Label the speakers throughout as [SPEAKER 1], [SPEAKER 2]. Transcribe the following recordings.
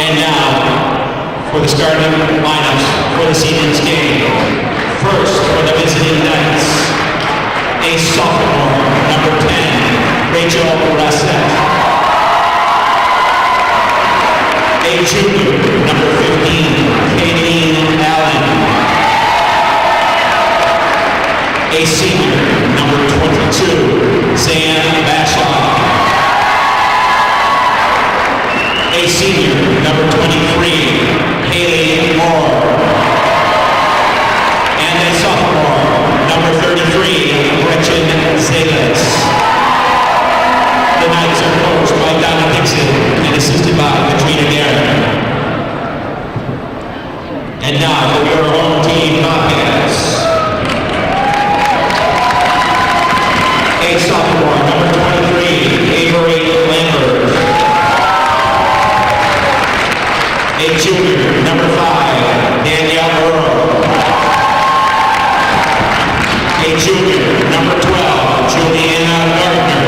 [SPEAKER 1] And now, for the starting lineups for this evening's game. First, for the visiting Knights, a sophomore, number 10, Rachel Rassett. A junior, number 15, Kayleen Allen. A senior, number 22, Zan Bashaw. A senior, number 23, Haley Moore. And a sophomore, number 33, Gretchen Zales. The Knights are coached by Donna Dixon and assisted by Katrina Garrett. And now for your home team Bobcats. A sophomore, number 23, Avery Lambert. A junior, number 5, Danielle Burrow. A junior, number 12, Juliana Gardner.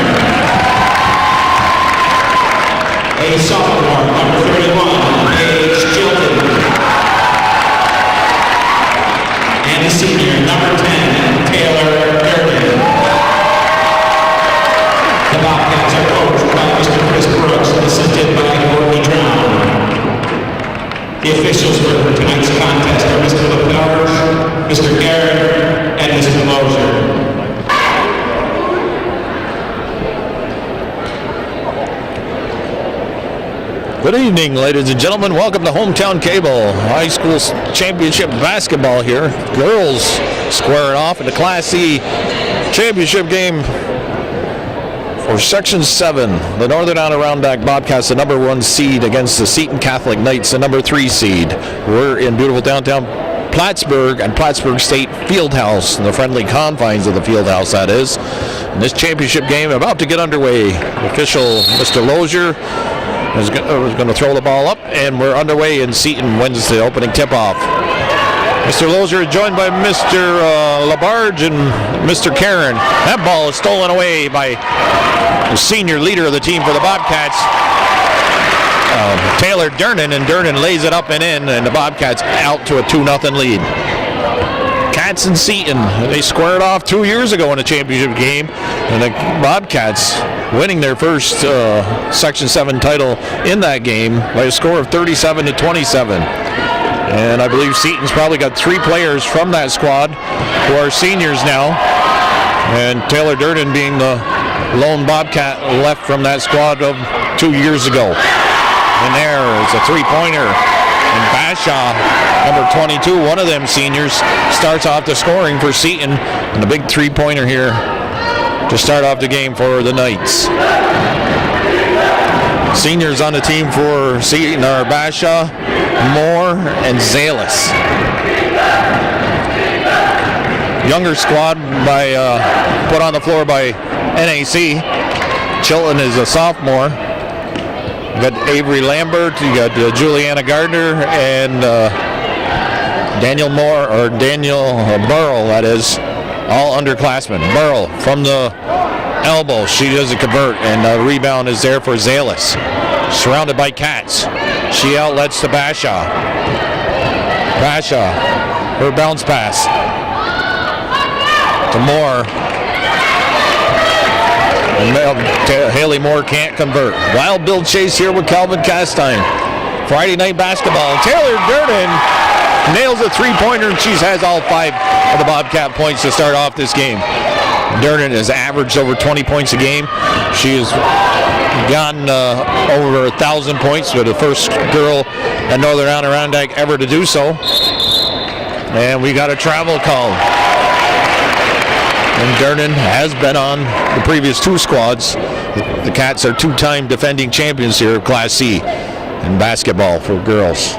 [SPEAKER 1] A sophomore, number 31, Paige Chilton. And a senior, number 10, Taylor Durden. The Bobcats are coached by Mr. Chris Brooks, assisted by Courtney Drown. The officials for tonight's contest are Mr. LaFleur, Mr. Garrett, and Mr. Lozier.
[SPEAKER 2] Good evening, ladies and gentlemen. Welcome to Hometown Cable High School Championship Basketball here. Girls squaring off in the Class C Championship game for Section 7. The Northern Adirondack Bobcats, the number 1 seed, against the Seton Catholic Knights, the number 3 seed. We're in beautiful downtown Plattsburgh and Plattsburgh State Field House, in the friendly confines of the Field House, that is. And this championship game about to get underway. Official Mr. Lozier is going to throw the ball up, and we're underway, and Seton wins the opening tip-off. Mr. Lozier joined by Mr. Labarge and Mr. Karen. That ball is stolen away by the senior leader of the team for the Bobcats, Taylor Durden, and Durden lays it up and in, and the Bobcats out to a 2-0 lead. Cats and Seton, they squared off 2 years ago in a championship game, and the Bobcats winning their first Section 7 title in that game by a score of 37-27. And I believe Seton's probably got 3 players from that squad who are seniors now, and Taylor Durden being the lone Bobcat left from that squad of 2 years ago. And there is a 3-pointer. And Bashaw, number 22, one of them seniors, starts off the scoring for Seton. And a big 3-pointer here to start off the game for the Knights. Seniors on the team for Seton are Bashaw, Moore, and Zalis. Younger squad by put on the floor by NAC. Chilton is a sophomore. You got Avery Lambert, you got Juliana Gardner, and Daniel Burrow, that is, all underclassmen. Burrow from the elbow, she doesn't convert, and the rebound is there for Zalis. Surrounded by Cats. She outlets to Bashaw. Bashaw, her bounce pass to Moore. And Haley Moore can't convert. Wild Bill chase here with Calvin Castine. Friday night basketball. Taylor Durden nails a 3-pointer, and she has all 5 of the Bobcat points to start off this game. Durden has averaged over 20 points a game. She has gotten over 1,000 points. With the first girl at Northern Adirondack ever to do so. And we got a travel call. And Durden has been on the previous 2 squads. The Cats are 2-time defending champions here of Class C in basketball for girls.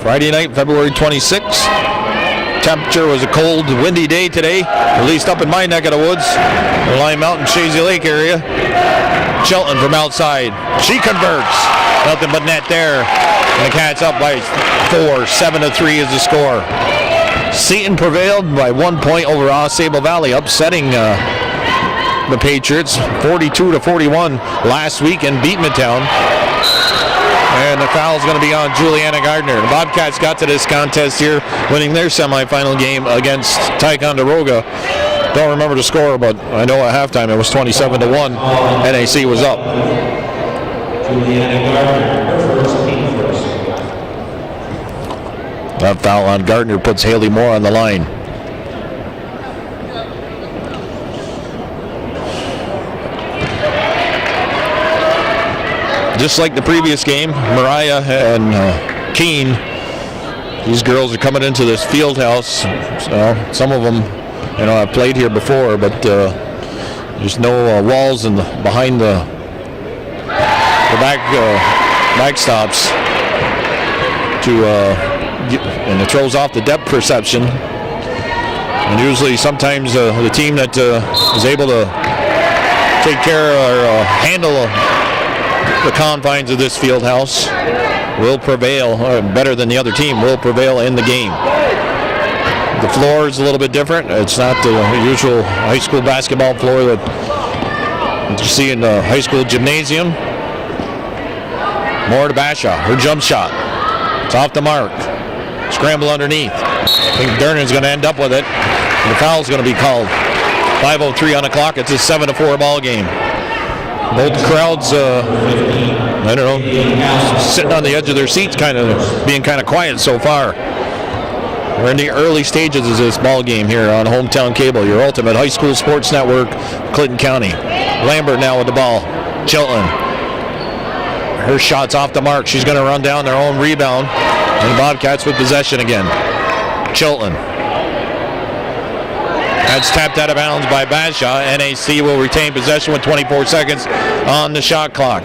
[SPEAKER 2] Friday night, February 26th. Temperature was a cold, windy day today, at least up in my neck of the woods, the Lime Mountain, Chazy Lake area. Chilton from outside. She converts. Nothing but net there. And the Cats up by 4. 7-3 is the score. Seton prevailed by 1 point over Sable Valley, upsetting the Patriots 42-41 last week and beat Midtown. And the foul is going to be on Juliana Gardner. The Bobcats got to this contest here, winning their semifinal game against Ticonderoga. Don't remember the score, but I know at halftime it was 27-1. NAC was up.
[SPEAKER 1] Juliana Gardner, her first, team first.
[SPEAKER 2] That foul on Gardner puts Haley Moore on the line. Just like the previous game, Mariah and Keene, these girls are coming into this field house. So some of them, have played here before, but there's no walls behind the backstops and it throws off the depth perception. And usually, sometimes the team that is able to take care or handle the confines of this field house will prevail, or better than the other team, will prevail in the game. The floor is a little bit different. It's not the usual high school basketball floor that you see in the high school gymnasium. More to Bashaw, her jump shot. It's off the mark. Scramble underneath. I think Durnan's going to end up with it. The foul's going to be called. 5:03 on the clock. It's a 7-4 ball game. Both crowds, sitting on the edge of their seats, being kind of quiet so far. We're in the early stages of this ball game here on Hometown Cable, your ultimate high school sports network, Clinton County. Lambert now with the ball. Chilton. Her shot's off the mark. She's going to run down their own rebound. And the Bobcats with possession again. Chilton. That's tapped out of bounds by Bashaw. NAC will retain possession with 24 seconds on the shot clock.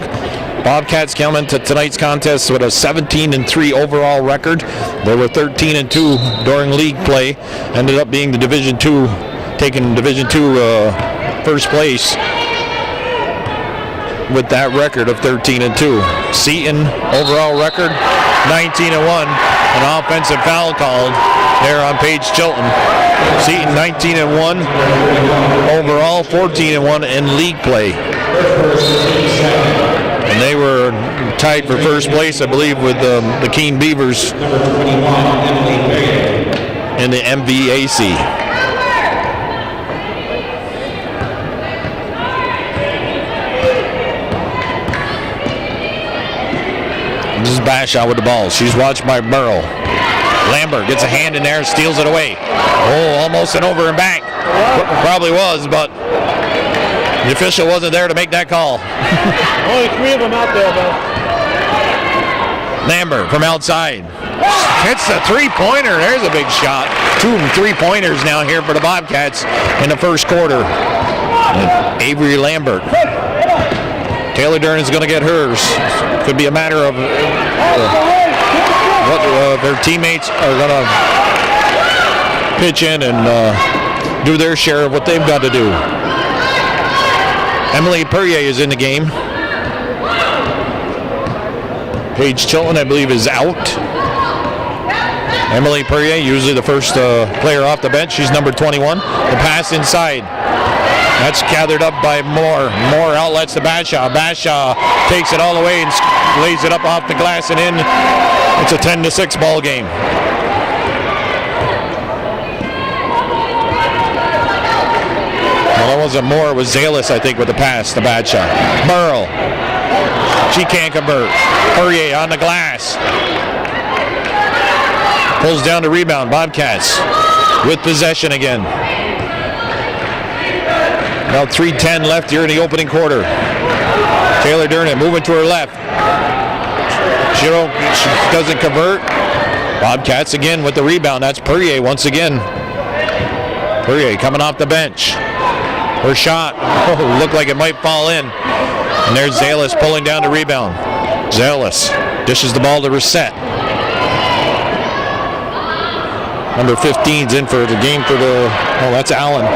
[SPEAKER 2] Bobcats come into tonight's contest with a 17-3 overall record. They were 13-2 during league play. Ended up being taking Division II first place with that record of 13-2. Seton overall record 19-1. An offensive foul called there on Paige Chilton. Seton 19-1 overall, 14-1 in league play. And they were tied for first place, I believe, with the Keene Beavers in the MVAC. This is Bashaw with the ball. She's watched by Burrow. Lambert gets a hand in there, steals it away. Oh, almost an over and back. Probably was, but the official wasn't there to make that call.
[SPEAKER 3] Only 3 of them out there, though.
[SPEAKER 2] Lambert from outside. Hits the three-pointer. There's a big shot. 2 3-pointers now here for the Bobcats in the first quarter. And Avery Lambert. Taylor Dern is going to get hers. Could be a matter of what their teammates are going to pitch in and do their share of what they've got to do. Emily Perrier is in the game. Paige Chilton, I believe, is out. Emily Perrier, usually the first player off the bench. She's number 21. The pass inside. That's gathered up by Moore. Moore outlets to Bashaw. Bashaw takes it all the way and lays it up off the glass and in. It's a 10-6 ball game. Well, it wasn't Moore. It was Zalis, I think, with the pass to Bashaw. Burrow. She can't convert. Perrier on the glass. Pulls down the rebound. Bobcats with possession again. About 3:10 left here in the opening quarter. Taylor Durnan moving to her left. She doesn't convert. Bobcats again with the rebound. That's Perrier once again. Perrier coming off the bench. Her shot looked like it might fall in. And there's Zalis pulling down the rebound. Zalis dishes the ball to Reset. Number 15's in for the game for that's Allen.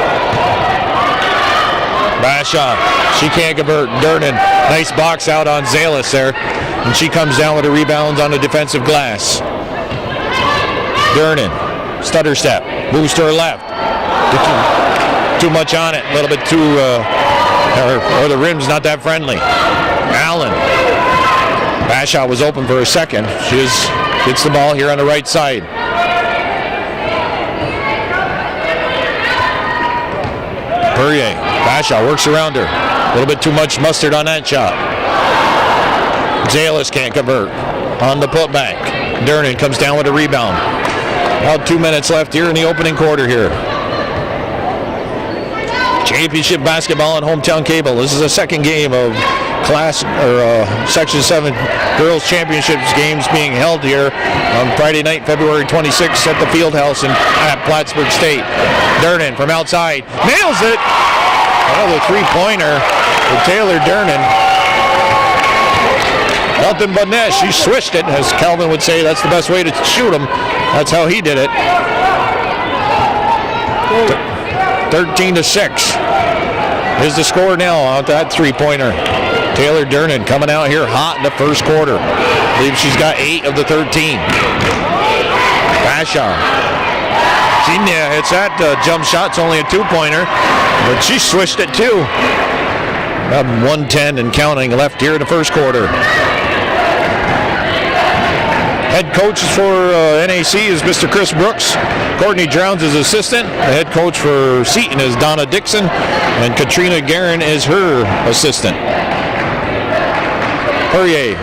[SPEAKER 2] Bashaw, she can't convert. Durnan, nice box out on Zalis there. And she comes down with the rebounds on the defensive glass. Durnan, stutter step, moves to her left. Too much on it, a little bit too Or the rim's not that friendly. Allen. Bashaw was open for a second. She gets the ball here on the right side. Perrier. Bashaw works around her. A little bit too much mustard on that shot. Zalis can't convert. On the putback. Durnan comes down with a rebound. About 2 minutes left here in the opening quarter here. Championship basketball on Hometown Cable. This is the second game of Section 7 Girls Championships games being held here on Friday night, February 26th at the Field House at Plattsburgh State. Durnan from outside. Nails it! Another three-pointer for Taylor Durnan. Nothing but net. She swished it, as Calvin would say. That's the best way to shoot them. That's how he did it. 13-6 is the score now on that three-pointer. Taylor Durnan coming out here hot in the first quarter. I believe she's got 8 of the 13. Bashaw. She hits that jump shot. It's only a two-pointer, but she swished it too. About 1:10 and counting left here in the first quarter. Head coach for NAC is Mr. Chris Brooks. Courtney Drowns is assistant. The head coach for Seton is Donna Dixon. And Katrina Guerin is her assistant. Perrier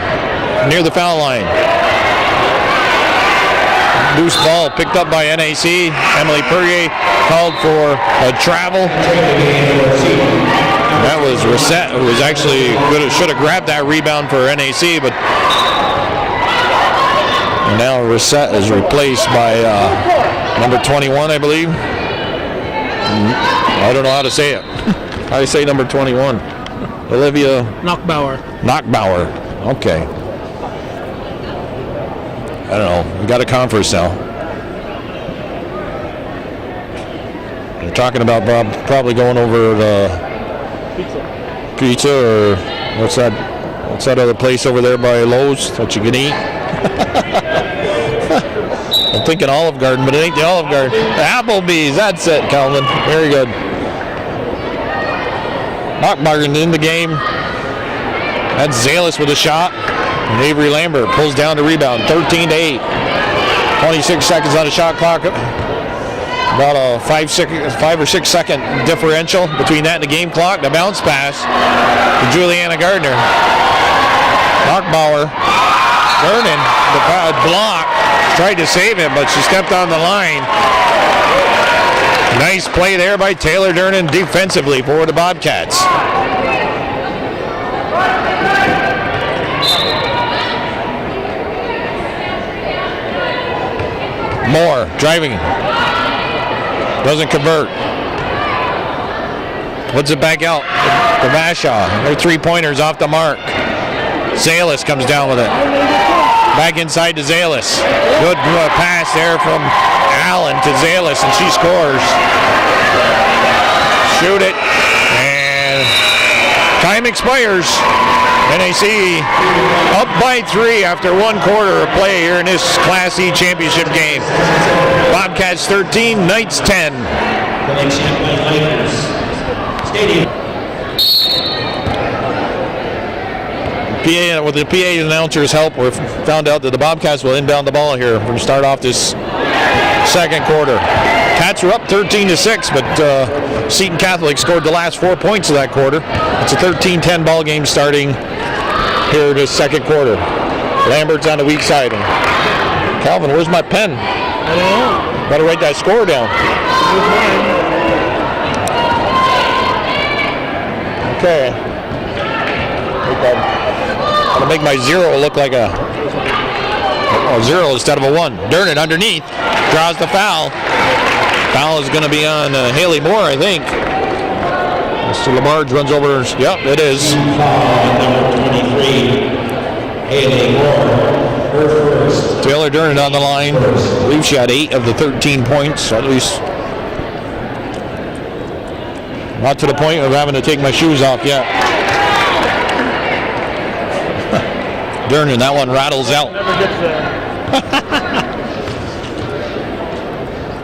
[SPEAKER 2] near the foul line. Loose ball picked up by NAC. Emily Perrier called for a travel. That was Reset, who was actually should have grabbed that rebound for NAC, but now Reset is replaced by number 21, I believe. I don't know how to say it. How do you say number 21? Olivia
[SPEAKER 3] Knockbauer.
[SPEAKER 2] Knockbauer. Okay. I don't know. We got a conference now. They're talking about Bob probably going over the pizza or what's that other place over there by Lowe's that you can eat? I'm thinking Olive Garden, but it ain't the Olive Garden. The Applebee's, that's it, Calvin. Very good. Knockbauer in the game. That's Zalis with a shot. And Avery Lambert pulls down the rebound, 13-8. 26 seconds on the shot clock. About a 5 or 6 second differential between that and the game clock. The bounce pass to Juliana Gardner. Knockbauer. Durnan, the block. Tried to save it, but she stepped on the line. Nice play there by Taylor Durnan defensively for the Bobcats. Moore driving. Doesn't convert. Puts it back out to Bashaw. Their three-pointers off the mark. Zalis comes down with it. Back inside to Zalis. Good pass there from Allen to Zalis, and she scores. Shoot it. And time expires. NAC up by 3 after 1 quarter of play here in this Class E championship game. Bobcats 13, Knights 10. PA, with the PA announcer's help, we found out that the Bobcats will inbound the ball here from start off this second quarter. Cats are up 13-6, but Seton Catholic scored the last 4 points of that quarter. It's a 13-10 ball game starting here this second quarter. Lambert's on the weak side. And Calvin, where's my pen?
[SPEAKER 3] I don't know.
[SPEAKER 2] Better write that score down. Okay. I'm gonna make my 0 look like a 0 instead of a 1. Durnan underneath, draws the foul. Foul is going to be on Haley Moore, I think. Mr. Lamarge runs over. Yep, it is.
[SPEAKER 1] Number 23, Haley Moore. Her first.
[SPEAKER 2] Taylor Durnan on the line. I believe she had 8 of the 13 points, at least. Not to the point of having to take my shoes off yet. Durnan, that one rattles out.
[SPEAKER 3] Never gets there.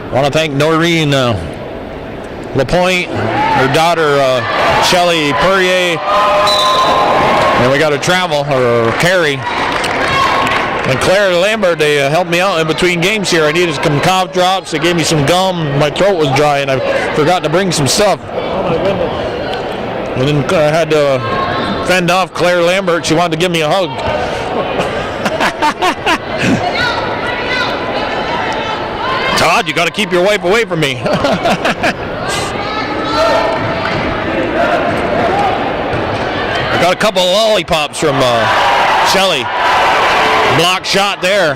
[SPEAKER 2] I want to thank Noreen LaPointe, her daughter Shelly Perrier, and we got to travel, or Carrie. And Claire Lambert, they helped me out in between games here. I needed some cough drops. They gave me some gum. My throat was dry, and I forgot to bring some stuff.
[SPEAKER 3] Oh my goodness.
[SPEAKER 2] And then I had to fend off Claire Lambert. She wanted to give me a hug. Todd, you got to keep your wife away from me. I got a couple of lollipops from Shelly. Block shot there.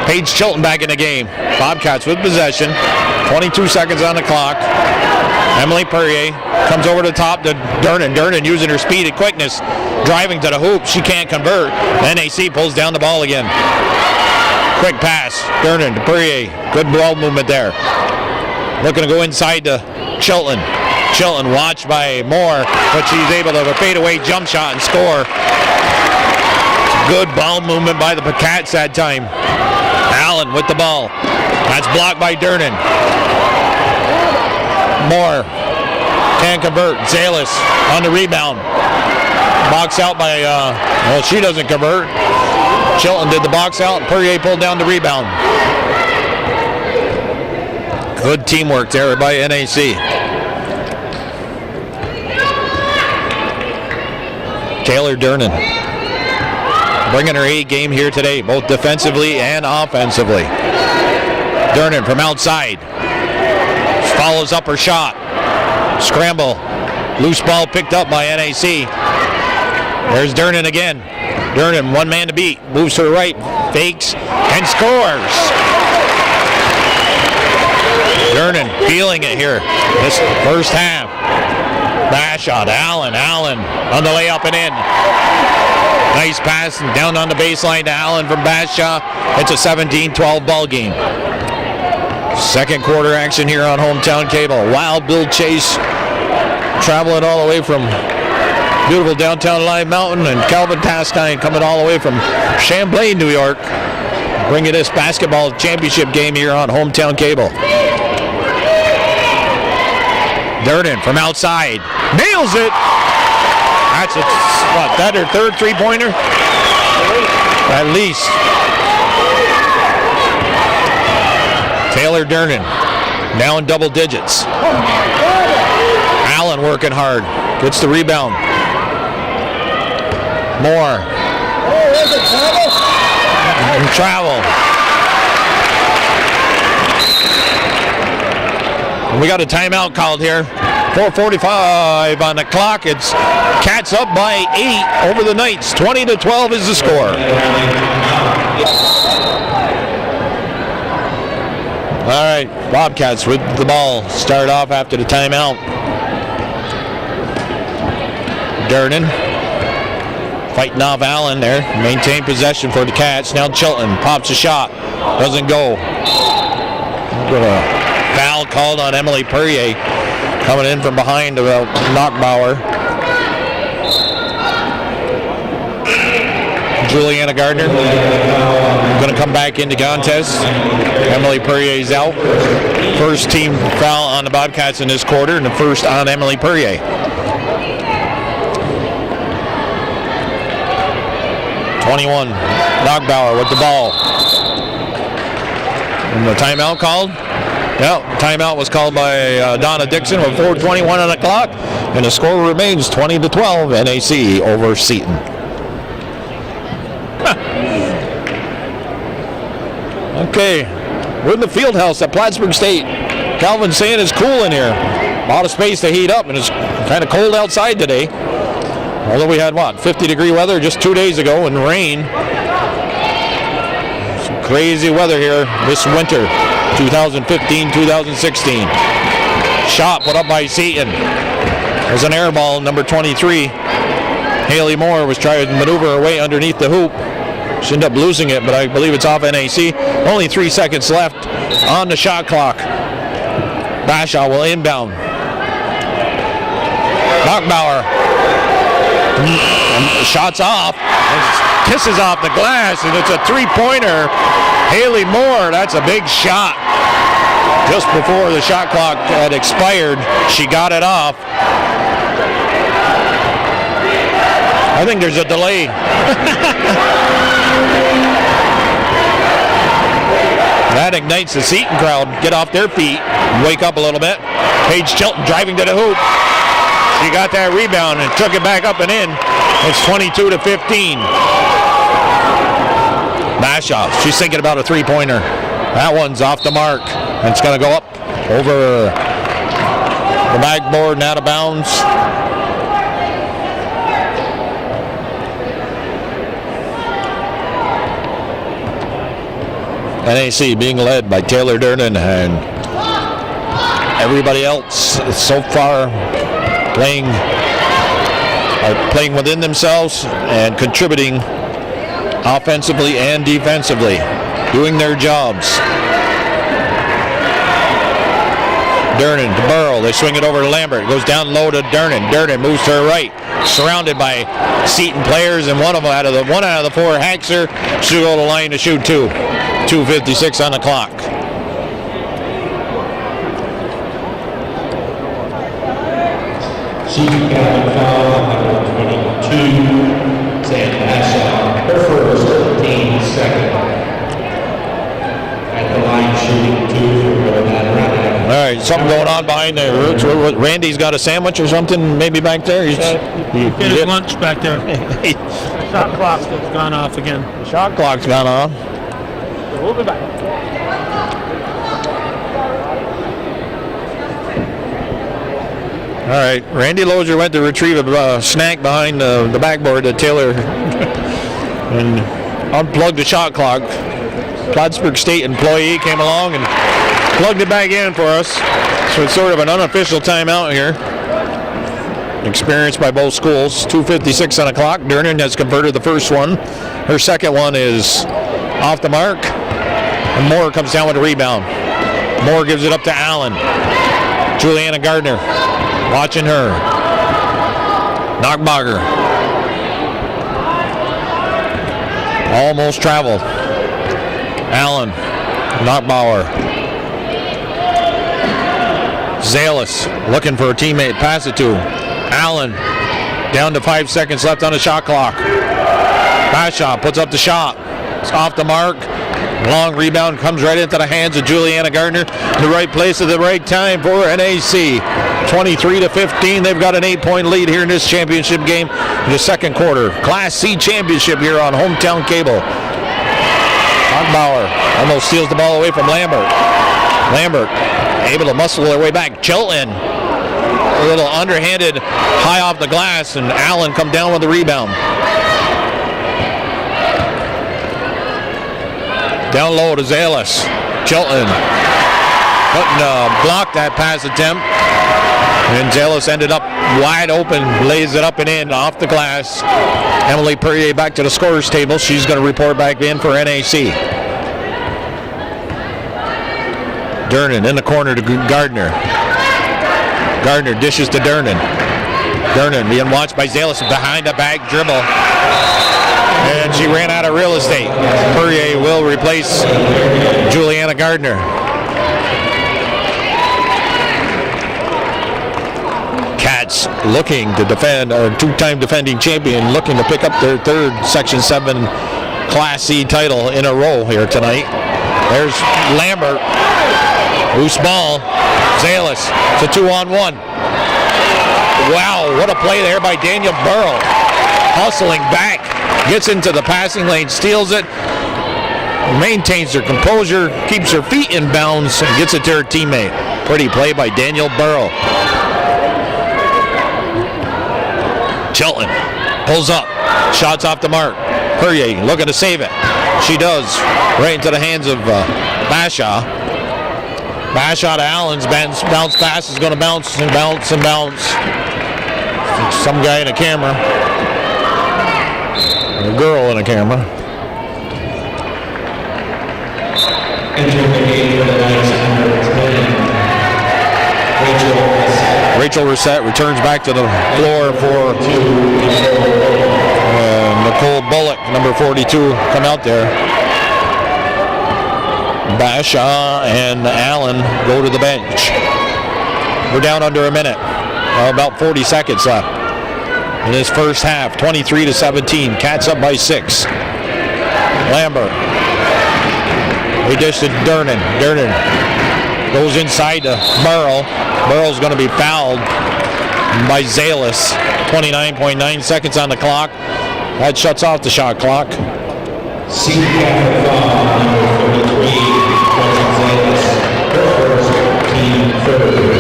[SPEAKER 2] Paige Chilton back in the game. Bobcats with possession. 22 seconds on the clock. Emily Perrier comes over the top to Durnan. Durnan using her speed and quickness, driving to the hoop. She can't convert. NAC pulls down the ball again. Quick pass. Durnan to Perrier. Good ball movement there. Looking to go inside to Chilton. Chilton watched by Moore, but she's able to fade away jump shot and score. Good ball movement by the Cats that time. Allen with the ball. That's blocked by Durnan. Moore can't convert. Zalis on the rebound. Box out by, well, she doesn't convert. Chilton did the box out, and Perrier pulled down the rebound. Good teamwork there by NAC. Taylor Durnan bringing her A game here today, both defensively and offensively. Durnan from outside. Follows up her shot. Scramble. Loose ball picked up by NAC. There's Durnan again. Durnan, one man to beat. Moves to the right. Fakes and scores. Durnan feeling it here this first half. Bash shot. Allen on the layup and in. Nice pass and down on the baseline to Allen from Bashaw. It's a 17-12 ball game. Second quarter action here on Hometown Cable. Wild Bill Chase traveling all the way from beautiful downtown Lime Mountain, and Calvin Pastine coming all the way from Champlain, New York, bringing this basketball championship game here on Hometown Cable. Durnan from outside. Nails it! That's that her third three-pointer? At least. Taylor Durnan now in double digits. Allen working hard. Gets the rebound. Moore. And travel. And we got a timeout called here. 4:45 on the clock. It's Cats up by 8 over the Knights. 20-12 is the score. All right, Bobcats with the ball. Start off after the timeout. Durnan fighting off Allen there. Maintain possession for the Cats. Now Chilton pops a shot. Doesn't go. Foul called on Emily Perrier. Coming in from behind Knockbauer. Juliana Gardner going to come back into contest. Emily Perrier's out. First team foul on the Bobcats in this quarter, and the first on Emily Perrier. Knockbauer with the ball. And the timeout called? Yeah, timeout was called by Donna Dixon with 4:21 on the clock, and the score remains 20-12, NAC over Seton. Okay, we're in the field house at Plattsburgh State. Calvin's saying it's cool in here. A lot of space to heat up, and it's kind of cold outside today. Although we had, 50-degree weather just 2 days ago and rain. Some crazy weather here this winter, 2015-2016. Shot put up by Seton. There's an air ball, number 23. Haley Moore was trying to maneuver her way underneath the hoop. She ended up losing it, but I believe it's off NAC. Only 3 seconds left on the shot clock. Bashaw will inbound. Knockbauer. Shots off. Kisses off the glass, and it's a three-pointer. Haley Moore, that's a big shot. Just before the shot clock had expired, she got it off. I think there's a delay. That ignites the Seton crowd. Get off their feet, wake up a little bit. Paige Chilton driving to the hoop. She got that rebound and took it back up and in. It's 22-15. Bashaw, she's thinking about a three-pointer. That one's off the mark. And it's going to go up over the backboard and out of bounds. NAC being led by Taylor Durnan, and everybody else so far playing within themselves and contributing offensively and defensively, doing their jobs. Durnan to Burrow. They swing it over to Lambert. It goes down low to Durnan. Durnan moves to her right, surrounded by Seton players, and one out of the four hacks her. She'll go to the line to shoot two. 2:56 on the clock.
[SPEAKER 1] She got foul number 22, Sam Bashaw, her first, team second. At the line shooting two for that round.
[SPEAKER 2] All right, something going on behind there. Randy's got a sandwich or something maybe back there.
[SPEAKER 3] Get his lunch back there. Shot clock's gone off again.
[SPEAKER 2] The shot clock's gone off.
[SPEAKER 3] We'll be back.
[SPEAKER 2] All right, Randy Lozier went to retrieve a snack behind the backboard that Taylor and unplugged the shot clock. Plattsburgh State employee came along and plugged it back in for us. So it's sort of an unofficial timeout here. Experienced by both schools. 2:56 on the clock. Durnan has converted the first one. Her second one is off the mark. And Moore comes down with a rebound. Moore gives it up to Allen. Juliana Gardner watching her. Knockbaugher. Almost traveled. Allen. Knockbauer. Zalis looking for a teammate. Pass it to Allen. Down to 5 seconds left on the shot clock. Bashaw puts up the shot. It's off the mark. Long rebound comes right into the hands of Juliana Gardner. The right place at the right time for NAC. 23-15. They've got an 8-point lead here in this championship game in the second quarter. Class C championship here on Hometown Cable. Knockbauer almost steals the ball away from Lambert. Lambert able to muscle their way back. Chilton, a little underhanded, high off the glass, and Allen come down with the rebound. Down low to Zalis. Chilton couldn't block that pass attempt. And Zalis ended up wide open, lays it up and in off the glass. Emily Perrier back to the scorer's table. She's going to report back in for NAC. Durnan in the corner to Gardner. Gardner dishes to Durnan. Durnan being watched by Zalis behind the back dribble. And she ran out of real estate. Perrier will replace Juliana Gardner. Cats looking to defend, or two-time defending champion, looking to pick up their third Section 7 Class C title in a row here tonight. There's Lambert. Loose ball. Zalis. It's a 2-on-1. Wow, what a play there by Daniel Burrow. Hustling back. Gets into the passing lane, steals it, maintains her composure, keeps her feet in bounds, and gets it to her teammate. Pretty play by Daniel Burrow. Chilton pulls up, shots off the mark. Perrier looking to save it. She does, right into the hands of Bashaw. Bashaw to Allen's bounce pass is going to bounce and bounce and bounce. Some guy in a camera. A girl in a camera.
[SPEAKER 1] Entering the game for the Knights, number 10,
[SPEAKER 2] Rachel Reset returns back to the floor for Nicole Bullock, number 42, come out there. Bashaw and Allen go to the bench. We're down under a minute. About 40 seconds left in this first half. 23-17. Cats up by 6. Lambert. He dished to Durnan. Durnan goes inside to Burrow. Burrow's going to be fouled by Zalis. 29.9 seconds on the clock. That shuts off the shot clock.
[SPEAKER 1] Seton foul number 33, Zalis, first, team third.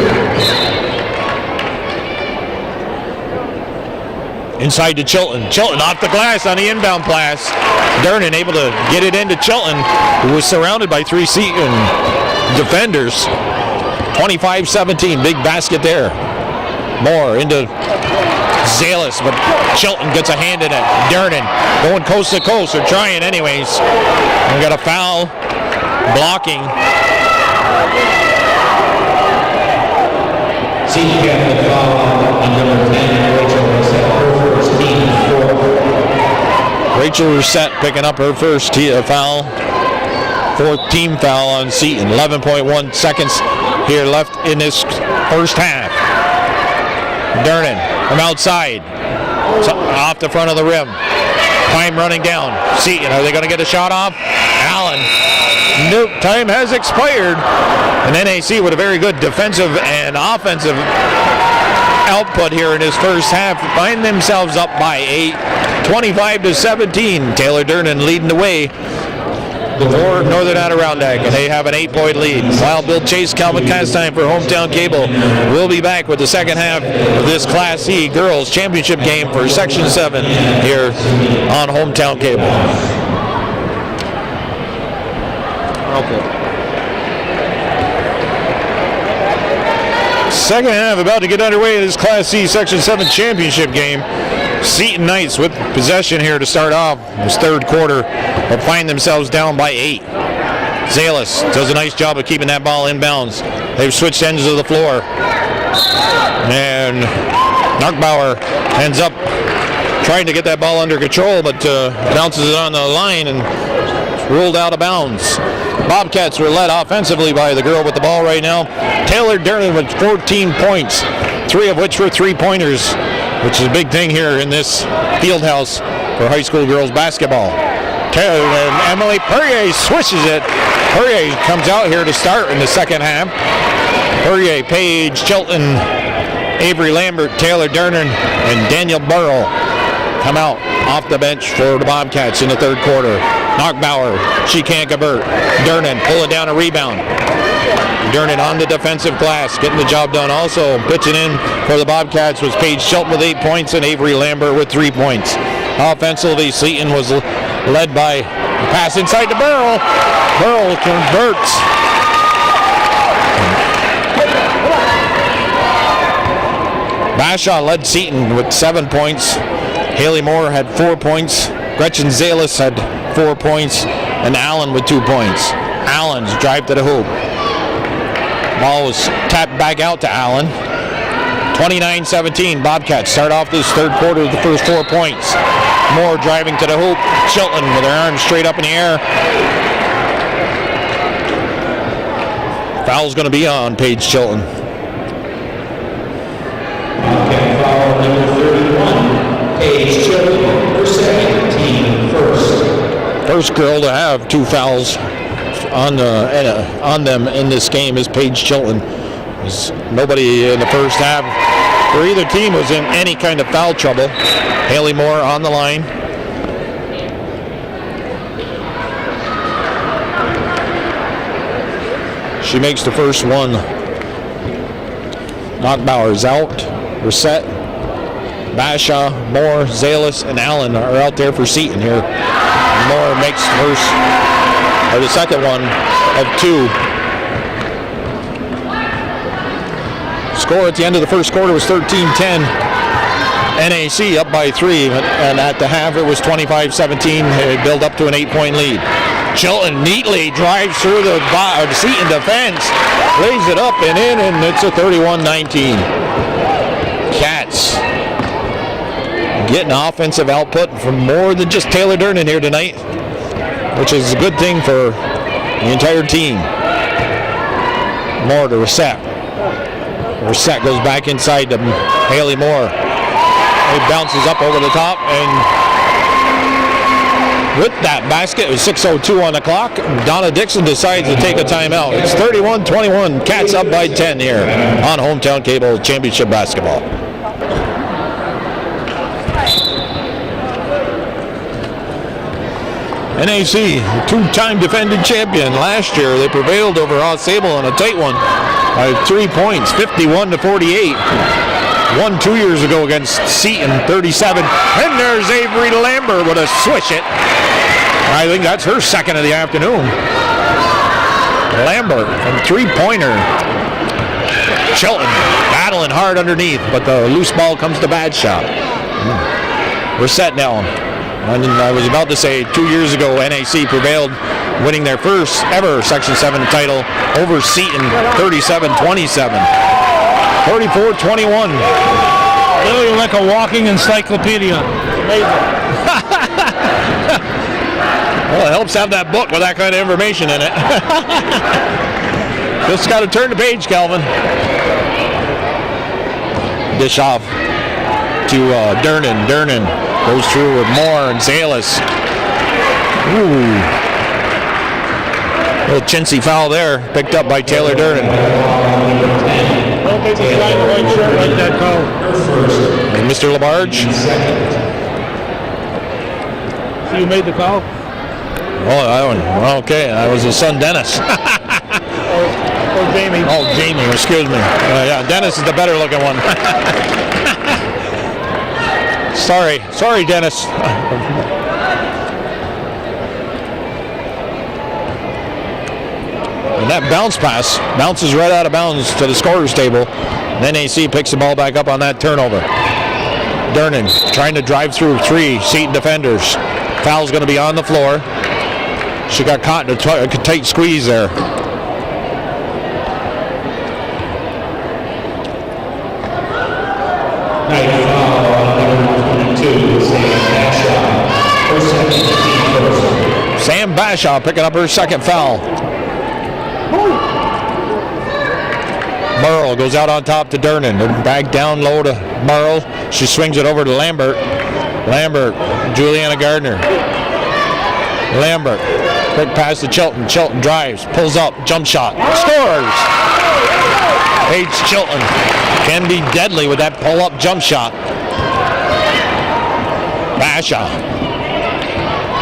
[SPEAKER 2] Inside to Chilton. Chilton off the glass on the inbound pass. Durnan able to get it into Chilton, who was surrounded by 3 Seton defenders. 25-17, big basket there. Moore into Zalis, but Chilton gets a hand in it. Durnan going coast to coast. They're trying anyways. We got a foul blocking.
[SPEAKER 1] Seton got the foul on number 10, Rachel Rossett, her first, team fourth.
[SPEAKER 2] Rachel Rossett picking up her first foul. 4th team foul on Seton. 11.1 seconds here left in this first half. Durnan from outside, off the front of the rim. Time running down. Seton, are they going to get a shot off? Allen. Nope, time has expired. And NAC with a very good defensive and offensive output here in this first half. Find themselves up by 8, 25-17. Taylor Durnan leading the way for Northern Adirondack, and they have an 8-point lead. While Bill Chase, Calvin Castine for Hometown Cable. We'll be back with the second half of this Class C Girls Championship game for Section 7 here on Hometown Cable. Okay. Second half about to get underway in this Class C Section 7 championship game. Seton Knights with possession here to start off this third quarter, but find themselves down by 8. Zalis does a nice job of keeping that ball inbounds. They've switched ends of the floor. And Narkbauer ends up trying to get that ball under control, but bounces it on the line and ruled out of bounds. Bobcats were led offensively by the girl with the ball right now. Taylor Durnan with 14 points, 3 of which were 3-pointers, which is a big thing here in this field house for high school girls basketball. And Emily Perrier swishes it. Perrier comes out here to start in the second half. Perrier, Page, Chilton, Avery Lambert, Taylor Durnan, and Daniel Burrow come out off the bench for the Bobcats in the third quarter. Knockbauer, she can't convert. Durnan pulling down a rebound. Durnan on the defensive glass, getting the job done. Also pitching in for the Bobcats was Paige Shelton with 8 points and Avery Lambert with 3 points. Offensively, Seton was led by a pass inside to Burrow. Burrow converts. Bashaw led Seton with 7 points. Haley Moore had 4 points. Gretchen Zalis had 4 points. And Allen with 2 points. Allen's drive to the hoop. Ball was tapped back out to Allen. 29-17. Bobcats start off this third quarter with the first 4 points. Moore driving to the hoop. Chilton with her arms straight up in the air. Foul's going to be on Paige Chilton.
[SPEAKER 1] Foul number 31, Paige Chilton, her second, team first.
[SPEAKER 2] First girl to have 2 fouls on them in this game is Paige Chilton. Nobody in the first half for either team was in any kind of foul trouble. Haley Moore on the line. She makes the first one. Knockbauer's out. Reset. Bashaw, Moore, Zalis, and Allen are out there for Seton here. Moore makes the second one of 2. Score at the end of the first quarter was 13-10. NAC up by 3, and at the half it was 25-17. They build up to an 8-point lead. Chilton neatly drives through the Seton defense, lays it up and in, and it's a 31-19. Cats getting offensive output from more than just Taylor Durnan here tonight, which is a good thing for the entire team. Moore to Reset. Reset goes back inside to Haley Moore. He bounces up over the top, and with that basket, it was 6:02 on the clock. Donna Dixon decides to take a timeout. It's 31-21. Cats up by 10 here on Hometown Cable Championship Basketball. NAC, two-time defending champion. Last year, they prevailed over Sable in a tight one by 3 points, 51-48. Won 2 years ago against Seton, 37. And there's Avery Lambert with a swish it. I think that's her second of the afternoon. Lambert from three-pointer. Chilton battling hard underneath, but the loose ball comes to bad shot. We're set down. And I was about to say 2 years ago, NAC prevailed, winning their first ever Section 7 title over Seton, 37-27. 34-21.
[SPEAKER 3] Literally like a walking encyclopedia. Amazing.
[SPEAKER 2] Well, it helps have that book with that kind of information in it. Just got to turn the page, Calvin. Dish off to Durnan. Durnan goes through with Moore and Zalis. Ooh. Little chintzy foul there, picked up by Taylor Durnan.
[SPEAKER 3] Don't make me sign the white shirt like that, Cole.
[SPEAKER 2] And Mr. Labarge.
[SPEAKER 3] So you made the call?
[SPEAKER 2] Oh, that one. Okay, that was his son Dennis.
[SPEAKER 3] Or Jamie.
[SPEAKER 2] Oh, Jamie, excuse me. Yeah, Dennis is the better looking one. Sorry, Dennis. And that bounce pass bounces right out of bounds to the scorer's table. And NAC picks the ball back up on that turnover. Durnan trying to drive through three Seton defenders. Foul's going to be on the floor. She got caught in a tight squeeze there. Sam Bashaw picking up her second foul. Burrell goes out on top to Durnan. Back down low to Burrell. She swings it over to Lambert. Lambert, Juliana Gardner. Lambert, quick pass to Chilton. Chilton drives, pulls up, jump shot, scores! Paige Chilton can be deadly with that pull-up jump shot. Bashaw.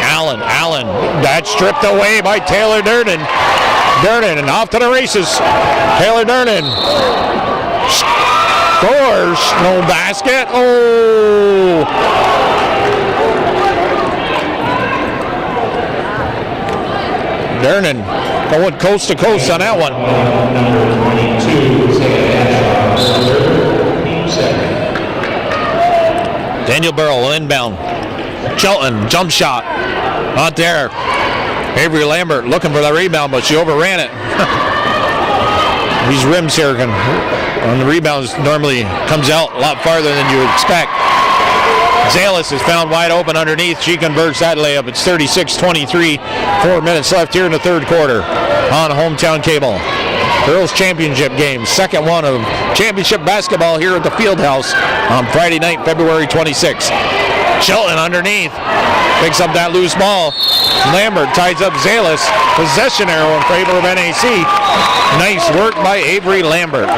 [SPEAKER 2] Allen, that's stripped away by Taylor Durnan. Durnan, and off to the races. Taylor Durnan scores. No basket. Oh! Durnan going coast to coast on that one. Daniel Burrell will inbound. Chilton, jump shot. Not there. Avery Lambert looking for the rebound, but she overran it. These rims here on the rebounds normally comes out a lot farther than you would expect. Zalis is found wide open underneath. She converts that layup. It's 36-23. 4 minutes left here in the third quarter on Hometown Cable. Girls Championship game, second one of championship basketball here at the Field House on Friday night, February 26th. Chilton underneath, picks up that loose ball. Lambert ties up Zalis. Possession arrow in favor of NAC. Nice work by Avery Lambert.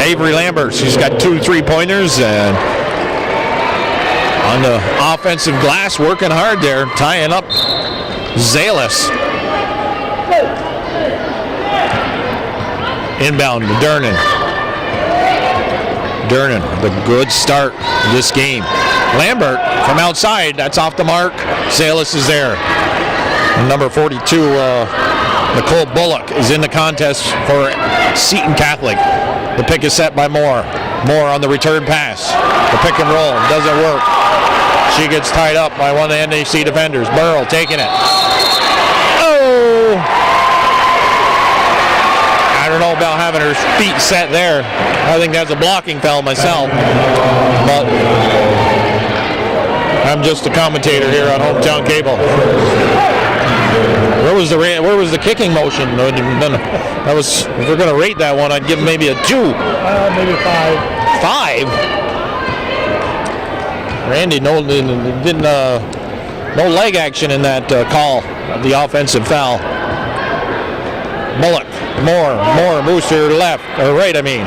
[SPEAKER 2] Avery Lambert, she's got 2 3-pointers and on the offensive glass, working hard there, tying up Zalis. Inbound to Durnan. Durnan, the good start of this game. Lambert from outside, that's off the mark. Zalis is there. And number 42, Nicole Bullock is in the contest for Seton Catholic. The pick is set by Moore. Moore on the return pass. The pick and roll doesn't work. She gets tied up by one of the NAC defenders. Burrell taking it. Oh! I don't know about having her feet set there. I think that's a blocking foul myself. But I'm just a commentator here on Hometown Cable. was the kicking motion? That was, if we're going to rate that one, I'd give maybe a 2.
[SPEAKER 3] Maybe 5.
[SPEAKER 2] 5? Randy, no leg action in that call of the offensive foul. Bullock, Moore moves to her left, or right, I mean.